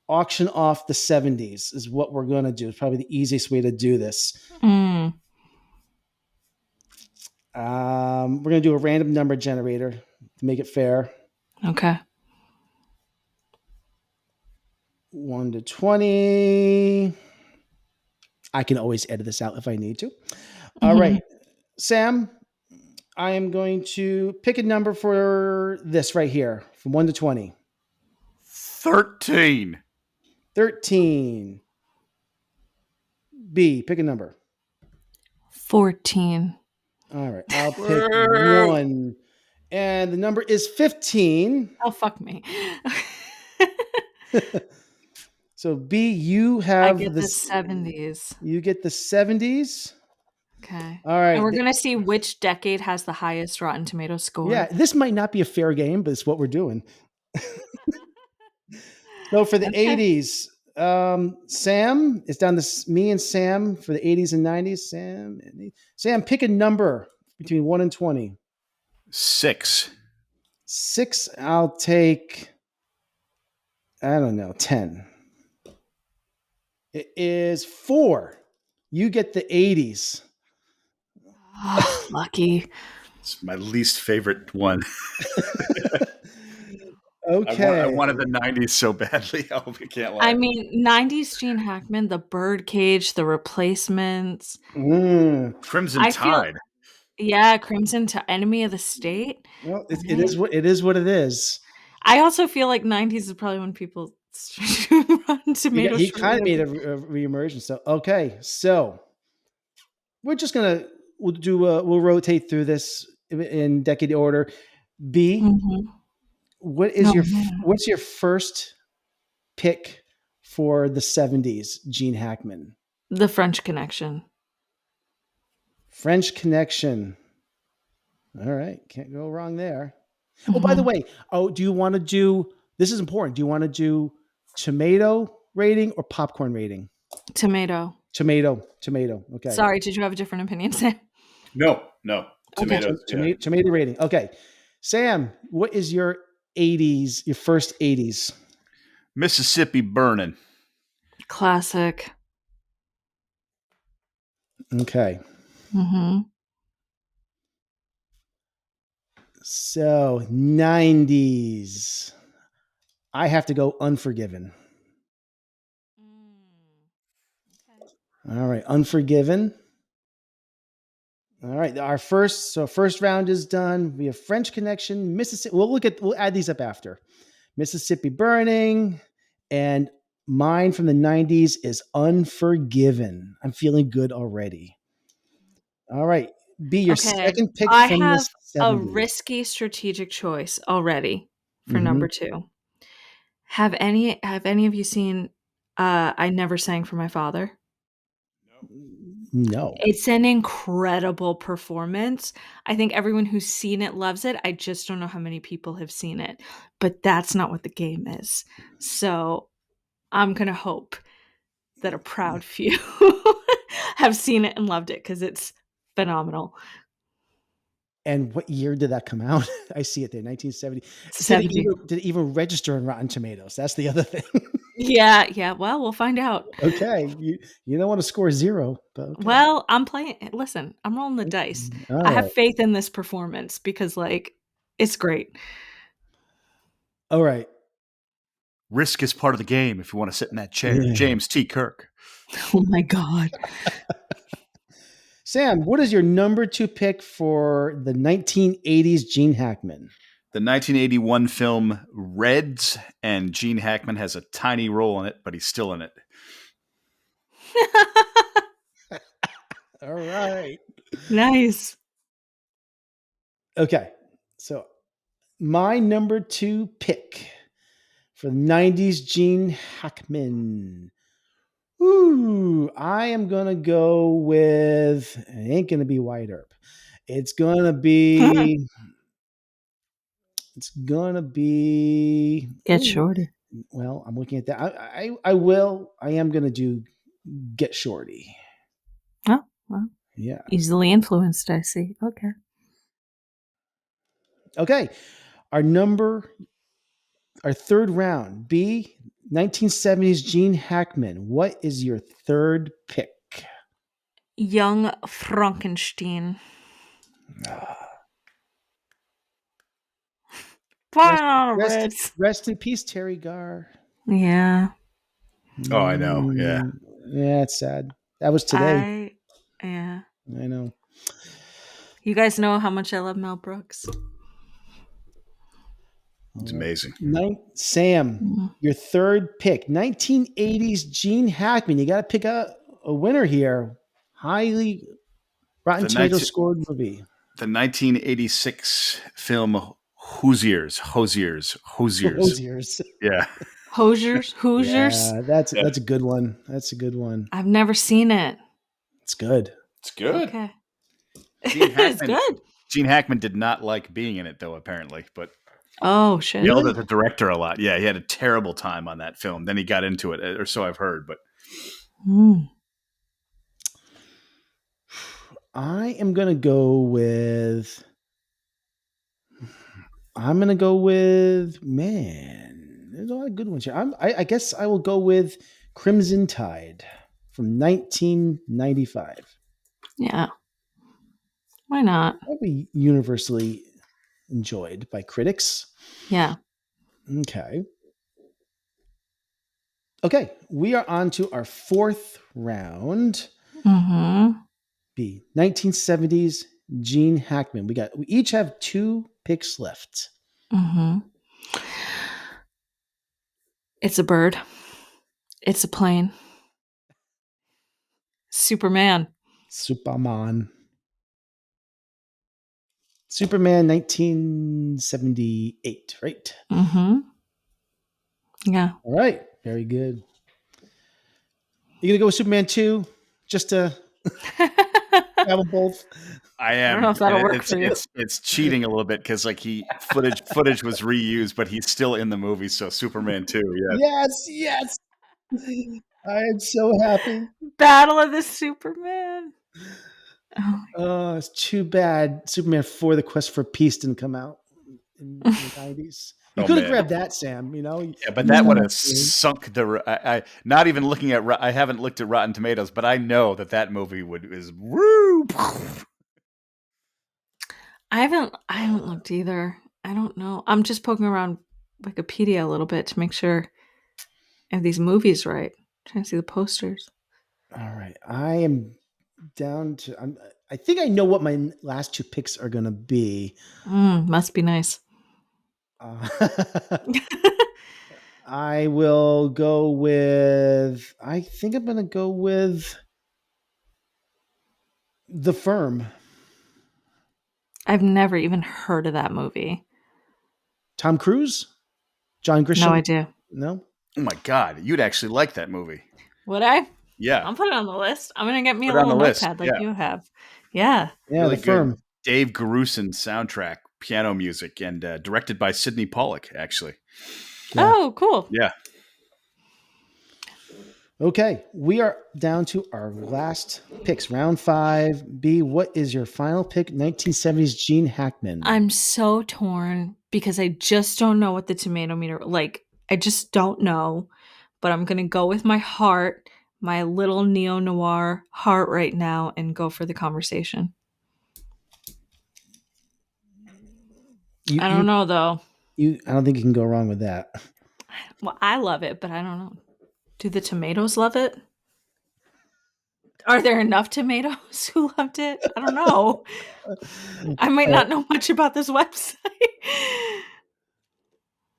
auction off the 70s is what we're gonna do. It's probably the easiest way to do this. Mm. We're gonna do a random number generator to make it fair. Okay. 1 to 20. I can always edit this out if I need to. All right, Sam, I am going to pick a number for this right here from 1 to 20. 13. 13. B, pick a number. 14. All right, I'll pick 1. And the number is 15. Oh, fuck me. So B, you have I get the 70s. You get the 70s. Okay. All right. And we're going to see which decade has the highest Rotten Tomato score. Yeah, this might not be a fair game, but it's what we're doing. So for the 80s, Sam, it's down to me and Sam for the 80s and 90s. Sam, pick a number between 1 and 20. 6. 6, I'll take, I don't know, 10. It is 4. You get the 80s. Oh, lucky. It's my least favorite one. Okay. I wanted the 90s so badly. I hope you can't lie. I mean, 90s Gene Hackman, The Birdcage, The Replacements. Crimson Tide. Yeah, Crimson Tide, Enemy of the State. Well, it is what it is. I also feel like 90s is probably when people Rotten Tomatoes. He kind of made a reemergence. So okay, so we're just gonna we'll rotate through this in decade order. B, what is what's your first pick for the 70s, Gene Hackman? The French Connection. French Connection. All right, can't go wrong there. Oh, by the way, do you want to do? This is important. Do you want to do tomato rating or popcorn rating? Tomato. Okay. Sorry, did you have a different opinion, Sam? No. Tomato. Tomato rating. Okay. Sam, what is your 80s, your first 80s? Mississippi Burning. Classic. Okay. So 90s. I have to go Unforgiven. All right, Unforgiven. All right, our first round is done. We have French Connection, Mississippi. We'll add these up after. Mississippi Burning, and mine from the 90s is Unforgiven. I'm feeling good already. All right, B, your second pick I from have the 70s. a risky strategic choice already for number 2. Have any of you seen I Never Sang for My Father? No. It's an incredible performance. I think everyone who's seen it loves it. I just don't know how many people have seen it. But that's not what the game is. So I'm going to hope that a proud few have seen it and loved it because it's phenomenal. And what year did that come out? I see it there, 1970. 70. Did it even register in Rotten Tomatoes? That's the other thing. Yeah. Well, we'll find out. Okay. You don't want to score 0. But okay. Well, I'm playing. Listen, I'm rolling the dice. All I have right. faith in this performance because, it's great. All right. Risk is part of the game if you want to sit in that chair. Yeah. James T. Kirk. Oh, my God. Sam, what is your number 2 pick for the 1980s Gene Hackman? The 1981 film Reds, and Gene Hackman has a tiny role in it, but he's still in it. All right. Nice. Okay. So my number 2 pick For the 90s, Gene Hackman. Ooh, I am going to go with, it ain't going to be White Earp. It's going to be, Get ooh, Shorty. well, I'm looking at that. I am going to do Get Shorty. Oh, well. Yeah. Easily influenced, I see. Okay. Okay. Our third round, B, 1970s Gene Hackman. What is your third pick? Young Frankenstein. Rest in peace, Terry Garr. Yeah. Oh, I know. Yeah. Yeah, it's sad. That was today. Yeah. I know. You guys know how much I love Mel Brooks. It's amazing. Sam, your third pick, 1980s Gene Hackman. You got to pick a winner here. Highly Rotten Tomatoes scored movie. The 1986 film Hoosiers. Yeah. Hoosiers? Yeah, that's a good one. That's a good one. I've never seen it. It's good. It's good. Okay. It's good. Gene Hackman did not like being in it, though, apparently. But oh, shit. He yelled at the director a lot. Yeah, he had a terrible time on that film. Then he got into it, or so I've heard. But I am going to go with... man, there's a lot of good ones here. I guess I will go with Crimson Tide from 1995. Yeah. Why not? Probably universally enjoyed by critics. Yeah. Okay, we are on to our fourth round. B, 1970s Gene Hackman. We each have 2 picks left. It's a bird. It's a plane. Superman, 1978, right? Yeah. All right. Very good. You going to go with Superman 2 just to have them both? I am. I don't know if that'll work for you. It's cheating a little bit because footage was reused, but he's still in the movie. So Superman 2, Yes. I am so happy. Battle of the Superman. Oh, it's too bad Superman 4: The Quest for Peace didn't come out in the 90s. You could have grabbed that, Sam. Yeah, but that would have sunk the. I not even looking at. I haven't looked at Rotten Tomatoes, but I know that movie is woo. I haven't looked either. I don't know. I'm just poking around Wikipedia a little bit to make sure I have these movies right. I'm trying to see the posters. All right, I am down to. I think I know what my last 2 picks are going to be. Must be nice. I will go with. I think I'm going to go with The Firm. I've never even heard of that movie. Tom Cruise? John Grisham? No idea. No? Oh my God. You'd actually like that movie. Would I? Yeah. I'll put it on the list. I'm going to get me a little notepad like you have. Yeah. Yeah, really The Firm. Dave Grusin soundtrack, piano music, and directed by Sidney Pollack, actually. Yeah. Oh, cool. Yeah. Okay, we are down to our last picks. Round 5. B, what is your final pick? 1970s Gene Hackman. I'm so torn because I just don't know what the tomato meter, I just don't know. But I'm going to go with my heart, my little neo-noir heart right now, and go for The Conversation. I don't know, though. I don't think you can go wrong with that. Well, I love it, but I don't know. Do the tomatoes love it? Are there enough tomatoes who loved it? I don't know. I might not know much about this website.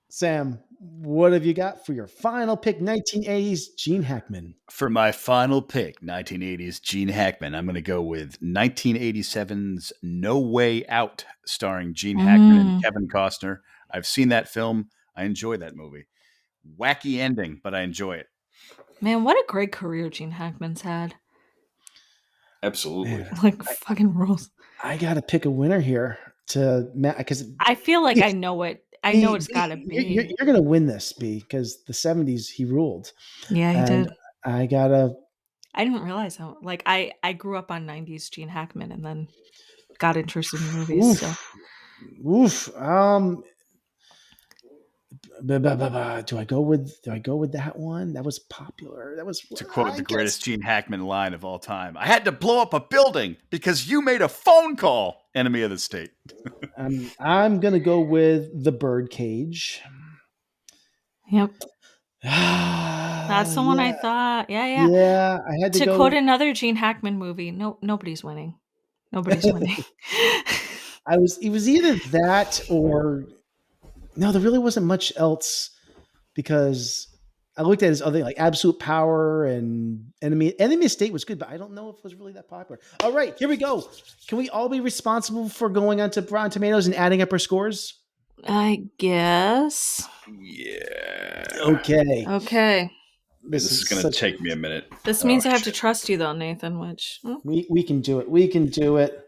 Sam, what have you got for your final pick? 1980s Gene Hackman. For my final pick, 1980s Gene Hackman, I'm going to go with 1987's No Way Out, starring Gene Hackman and Kevin Costner. I've seen that film. I enjoy that movie. Wacky ending, but I enjoy it. Man, what a great career Gene Hackman's had. Absolutely. Like fucking rules. I got to pick a winner here to because I feel like I know it. I know it's got to You're be. going to win this, B, because the 70s he ruled. Yeah, he did. I gotta. I didn't realize how. Like I grew up on '90s Gene Hackman, and then got interested in movies. Oof. So. Oof. Do I go with that one? That was popular. That was to quote the greatest Gene Hackman line of all time. I had to blow up a building because you made a phone call. Enemy of the state. I'm gonna go with The Birdcage. Yep. That's the one I thought. Yeah. Yeah, I had to go. quote another Gene Hackman movie. No, nobody's winning. Nobody's winning. It was either that or no. There really wasn't much else because I looked at his other like Absolute Power and Enemy of State was good, but I don't know if it was really that popular. All right, here we go. Can we all be responsible for going onto Rotten Tomatoes and adding up our scores? I guess. Yeah. Okay. This is going to take me a minute. This means I have to trust you, though, Nathan. Which we can do it. We can do it.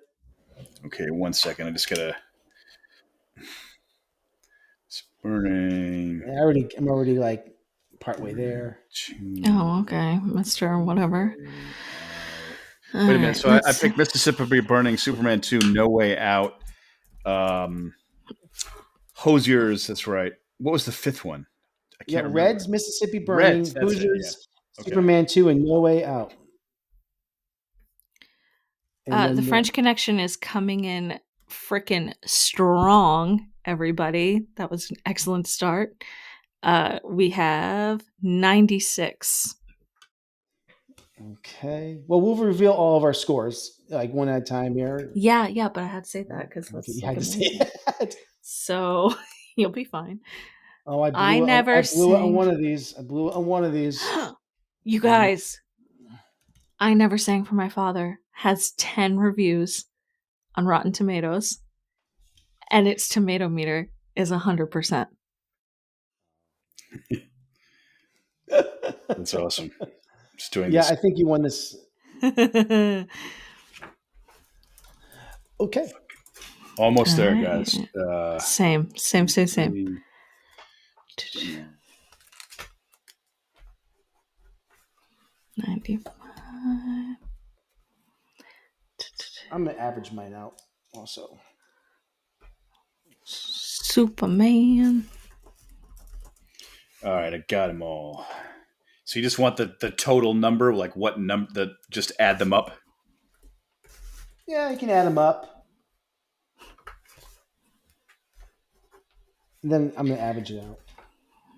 Okay, 1 second. I just gotta. It's burning. I'm already like partway there. Oh, okay, Mister Whatever. Wait a minute. So I picked Mississippi Burning, Superman 2, No Way Out, Hosiers. That's right. What was the fifth one? I can't remember. Reds, Mississippi Burning, Hoosiers, Superman 2, and No Way Out. The French Connection is coming in frickin' strong, everybody. That was an excellent start. We have 96. Okay. Well, we'll reveal all of our scores like one at a time here. Yeah, but I had to say that because you had to say that. So you'll be fine. Oh, I blew it on one of these. I blew it on one of these. You guys, I Never Sang for My Father has 10 reviews on Rotten Tomatoes, and its tomato meter is 100%. That's awesome. Just doing this. Yeah, I think you won this. Okay. Almost there, guys. Same. 95. I'm gonna average mine out also. Superman. All right, I got them all. So you just want the total number, like what number? Just add them up. Yeah, you can add them up. And then I'm gonna average it out.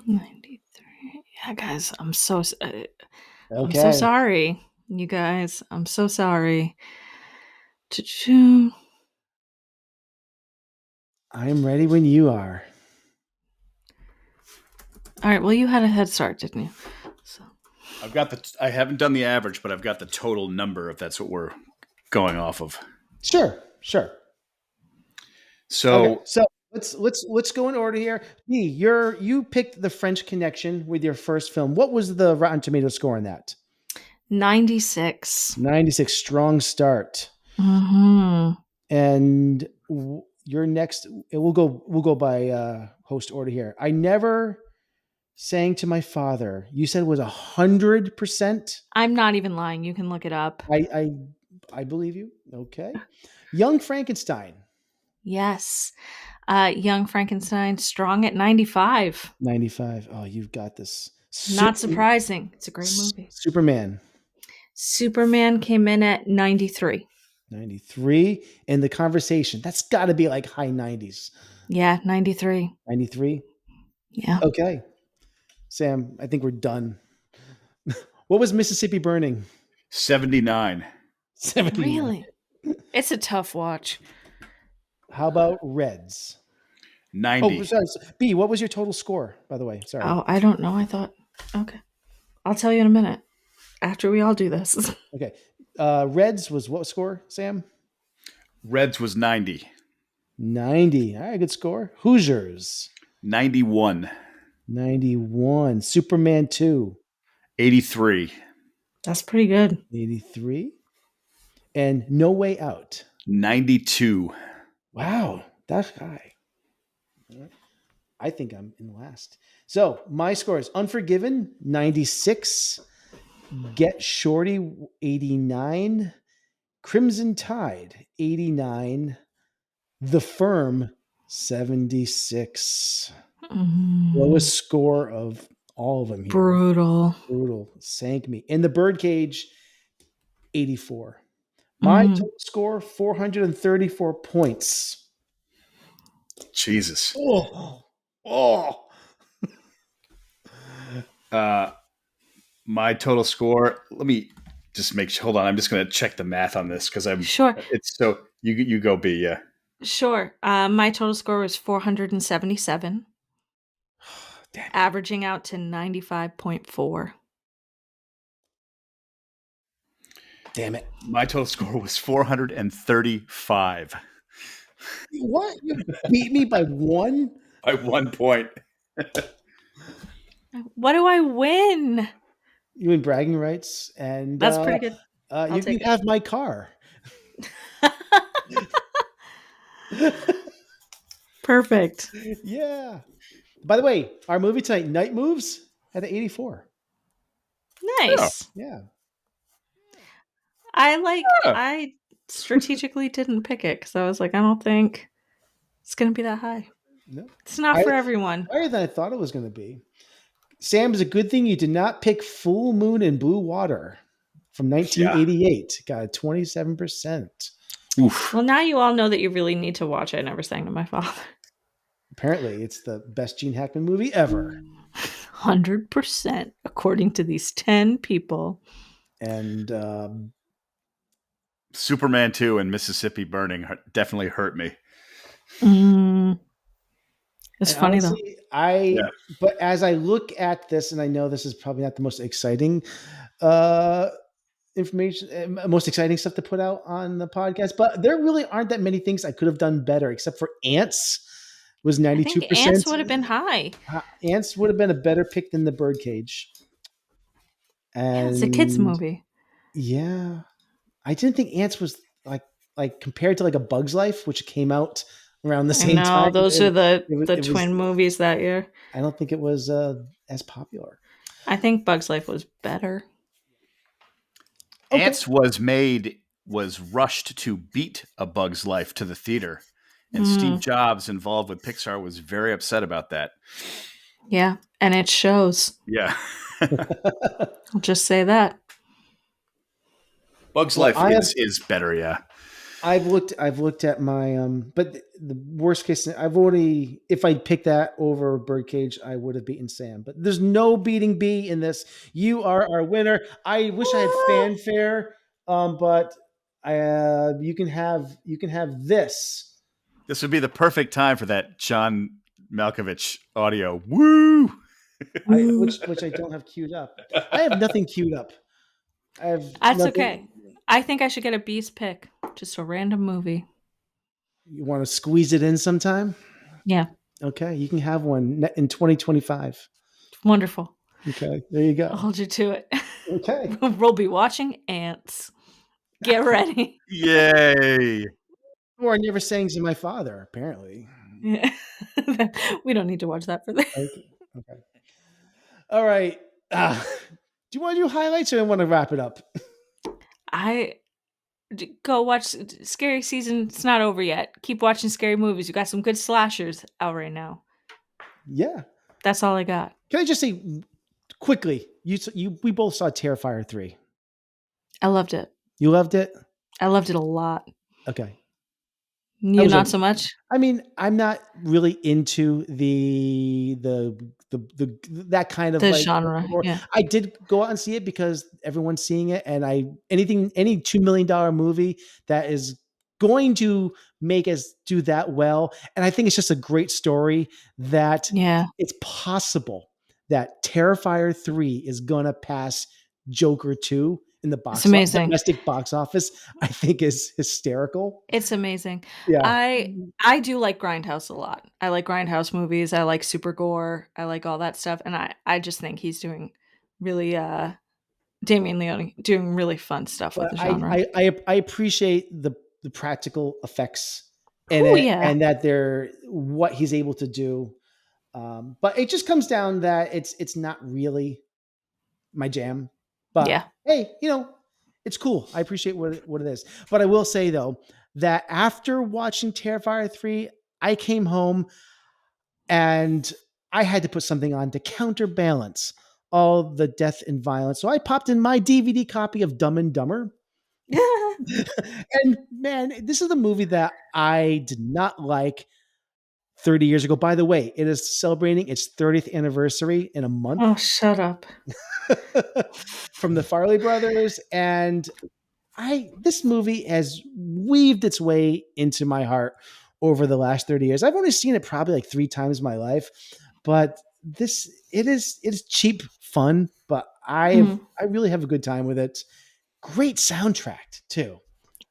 93. Yeah, guys, I'm so sorry, you guys. I'm so sorry. I am ready when you are. All right. Well, you had a head start, didn't you? So I haven't done the average, but I've got the total number. If that's what we're going off of. Sure. So let's go in order here. You picked The French Connection with your first film. What was the Rotten Tomatoes score on that? 96. 96. Strong start. Mm-hmm. And your next, we'll go by host order here. I Never Sang to My Father. You said it was 100%. I'm not even lying. You can look it up. I believe you. Okay. Young Frankenstein. Yes. Young Frankenstein, strong at 95. 95. Oh, you've got this. Not surprising. It's a great movie. Superman came in at 93. 93. And The Conversation. That's got to be like high 90s. Yeah, 93. 93. Yeah. Okay. Sam, I think we're done. What was Mississippi Burning? 79. 79. Really? It's a tough watch. How about Reds? 90. Oh, sorry. B, what was your total score, by the way? Sorry. Oh, I don't know. I thought, okay. I'll tell you in a minute after we all do this. Okay. Reds was what score, Sam? Reds was 90. 90. All right, good score. Hoosiers. 91. 91. Superman 2. 83. That's pretty good. 83. And No Way Out. 92. Wow, that's high. I think I'm in last. So my score is Unforgiven, 96. Get Shorty, 89. Crimson Tide, 89. The Firm, 76. Lowest score of all of them here. Brutal. Sank me. In the Birdcage, 84. My total score, 434 points. Jesus. Oh. My total score. Let me just hold on. I'm just going to check the math on this because I'm sure. It's so you go B. Yeah. Sure. My total score was 477, averaging out to 95.4. Damn it. My total score was 435. What? You beat me by 1? By 1 point. What do I win? You win bragging rights, and that's pretty good. You can have my car. Perfect. Yeah. By the way, our movie tonight, Night Moves, had an 84. Nice. Oh. Yeah. I strategically didn't pick it because I was like, I don't think it's going to be that high. No. It's not for everyone. Higher than I thought it was going to be. Sam, it's a good thing you did not pick Full Moon and Blue Water from 1988. Got a 27%. Oof. Well, now you all know that you really need to watch it. I never sang to my father. Apparently, it's the best Gene Hackman movie ever. 100%, according to these 10 people. And Superman 2 and Mississippi Burning definitely hurt me. It's funny, honestly, but as I look at this, and I know this is probably not the most exciting information, most exciting stuff to put out on the podcast, but there really aren't that many things I could have done better, except for Ants was 92%. I think Ants would have been high. Ants would have been a better pick than The Birdcage. And it's a kids movie. Yeah. I didn't think Ants was like compared to like A Bug's Life, which came out around the same time. Those are the twin movies that year. I don't think it was as popular. I think Bug's Life was better. Okay. Ants was rushed to beat A Bug's Life to the theater. And Steve Jobs, involved with Pixar, was very upset about that. Yeah, and it shows. Yeah. I'll just say that. Bug's Life is better, yeah. I've looked at my but the worst case, if I picked that over Birdcage, I would have beaten Sam. But there's no beating B in this. You are our winner. I wish I had fanfare, but you can have this. This would be the perfect time for that John Malkovich audio. Woo! Which I don't have queued up. I have nothing queued up. That's okay. I think I should get a B's pick. Just a random movie. You want to squeeze it in sometime? Yeah. Okay. You can have one in 2025. Wonderful. Okay. There you go. I'll hold you to it. Okay. We'll be watching Ants. Get ready. Yay. Or I never sang to my father, apparently. Yeah. We don't need to watch that for this. Okay. All right. Do you want to do highlights or do you want to wrap it up? I go watch Scary Season. It's not over yet. Keep watching scary movies. You got some good slashers out right now. Yeah. That's all I got. Can I just say quickly, we both saw Terrifier 3. I loved it. You loved it? I loved it a lot. Okay. You not so much? I mean, I'm not really into the that kind of the genre. Yeah. I did go out and see it because everyone's seeing it, and any $2 million movie that is going to make us do that well, and I think it's just a great story that it's possible that Terrifier 3 is gonna pass Joker 2 in the It's amazing. domestic box office, I think is hysterical. It's amazing. Yeah. I do like Grindhouse a lot. I like Grindhouse movies. I like super gore. I like all that stuff. And I just think he's doing really Damien Leone doing really fun stuff with But the genre. I appreciate the practical effects in Oh it, yeah. and that they're what he's able to do. But it just comes down that it's not really my jam. But Yeah. hey, it's cool. I appreciate what it is. But I will say though that after watching Terrifier 3, I came home and I had to put something on to counterbalance all the death and violence. So I popped in my DVD copy of Dumb and Dumber. And man, this is a movie that I did not like 30 years ago. By the way, it is celebrating its 30th anniversary in a month. Oh, shut up. From the Farley brothers. And this movie has weaved its way into my heart over the last 30 years. I've only seen it probably like 3 times in my life, but it is cheap fun, but I really have a good time with it. Great soundtrack too.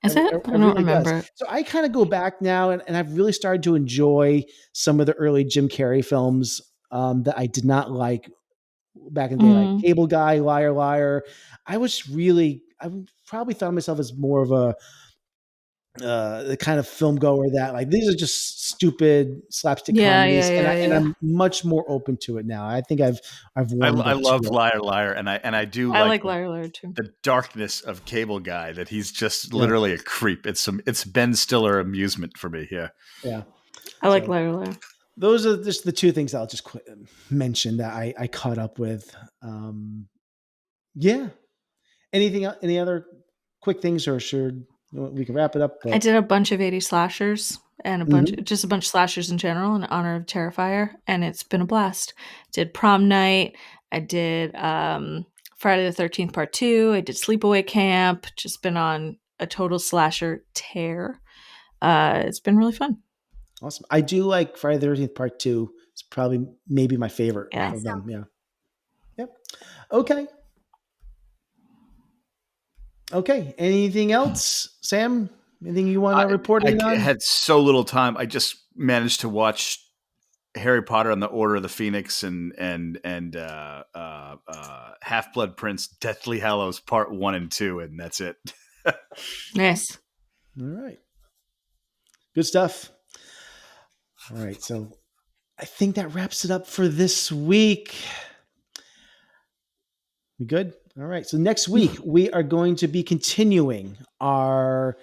Is it? I don't remember it. So I kind of go back now and I've really started to enjoy some of the early Jim Carrey films that I did not like back in the day, like Cable Guy, Liar, Liar. I probably thought of myself as more of the kind of film goer that like these are just stupid slapstick comedies, and I'm much more open to it now. I think I've warmed I up love to it. Liar Liar, and I do I like Liar Liar too. The darkness of Cable Guy, that he's just literally a creep. It's Ben Stiller amusement for me. Yeah. I like Liar Liar. Those are just the 2 things I'll just mention that I caught up with. Yeah. Any other quick things, or should we can wrap it up? I did a bunch of 80s slashers and a bunch of slashers in general in honor of Terrifier, and it's been a blast. Did Prom Night. I did Friday the 13th Part 2. I did Sleepaway Camp. Just been on a total slasher tear. It's been really fun. Awesome. I do like Friday the 13th Part 2. It's probably maybe my favorite of them. Yeah. Yep. Okay. Anything else, Sam? Anything you want to report on? I had so little time. I just managed to watch Harry Potter and the Order of the Phoenix and Half-Blood Prince, Deathly Hallows Part 1 and 2, and that's it. Nice. All right. Good stuff. All right. So I think that wraps it up for this week. We good? All right. So next week we are going to be continuing our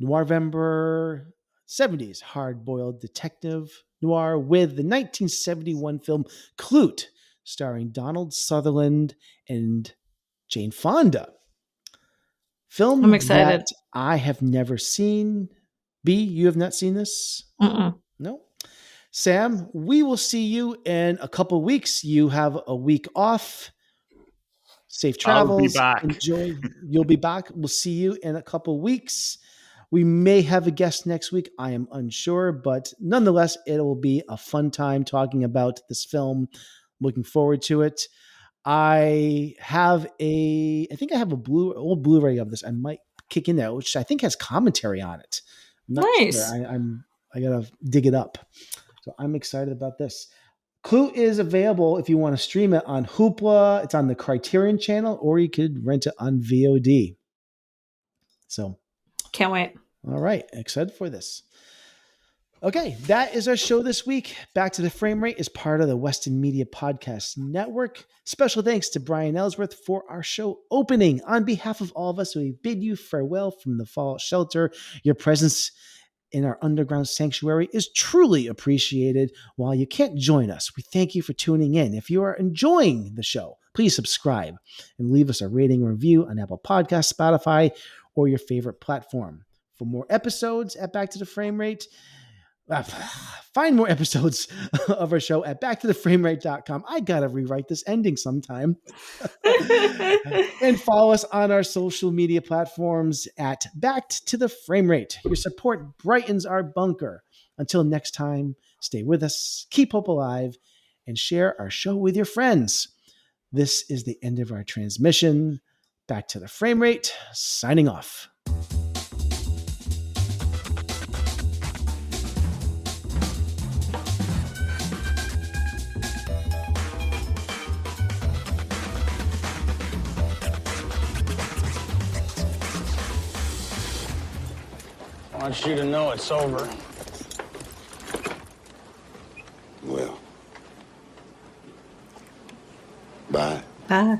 Noirvember 70s Hard-Boiled Detective Noir with the 1971 film Clute, starring Donald Sutherland and Jane Fonda. Film I'm excited. that I have never seen. B, you have not seen this? No. Sam, we will see you in a couple weeks. You have a week off. Safe travels. I'll be back. Enjoy. You'll be back. We'll see you in a couple weeks. We may have a guest next week. I am unsure, but nonetheless, it will be a fun time talking about this film. Looking forward to it. I think I have old Blu-ray of this. I might kick in there, which I think has commentary on it. I'm not Nice. sure. I gotta dig it up. So I'm excited about this. Clue is available if you want to stream it on Hoopla. It's on the Criterion channel, or you could rent it on VOD. So can't wait. All right. Excited for this. Okay. That is our show this week. Back to the Frame Rate is part of the Weston Media Podcast Network. Special thanks to Brian Ellsworth for our show opening. On behalf of all of us, we bid you farewell from the Fallout Shelter. Your presence in our underground sanctuary is truly appreciated. While you can't join us, we thank you for tuning in. If you are enjoying the show, please subscribe and leave us a rating and review on Apple Podcasts, Spotify, or your favorite platform. For more episodes at Back to the Frame Rate, find more episodes of our show at backtotheframerate.com. I gotta rewrite this ending sometime. And follow us on our social media platforms at Back to the Frame Rate. Your support brightens our bunker. Until next time, stay with us, keep hope alive, and share our show with your friends. This is the end of our transmission. Back to the frame rate, signing off. I want you to know it's over. Well, bye. Bye.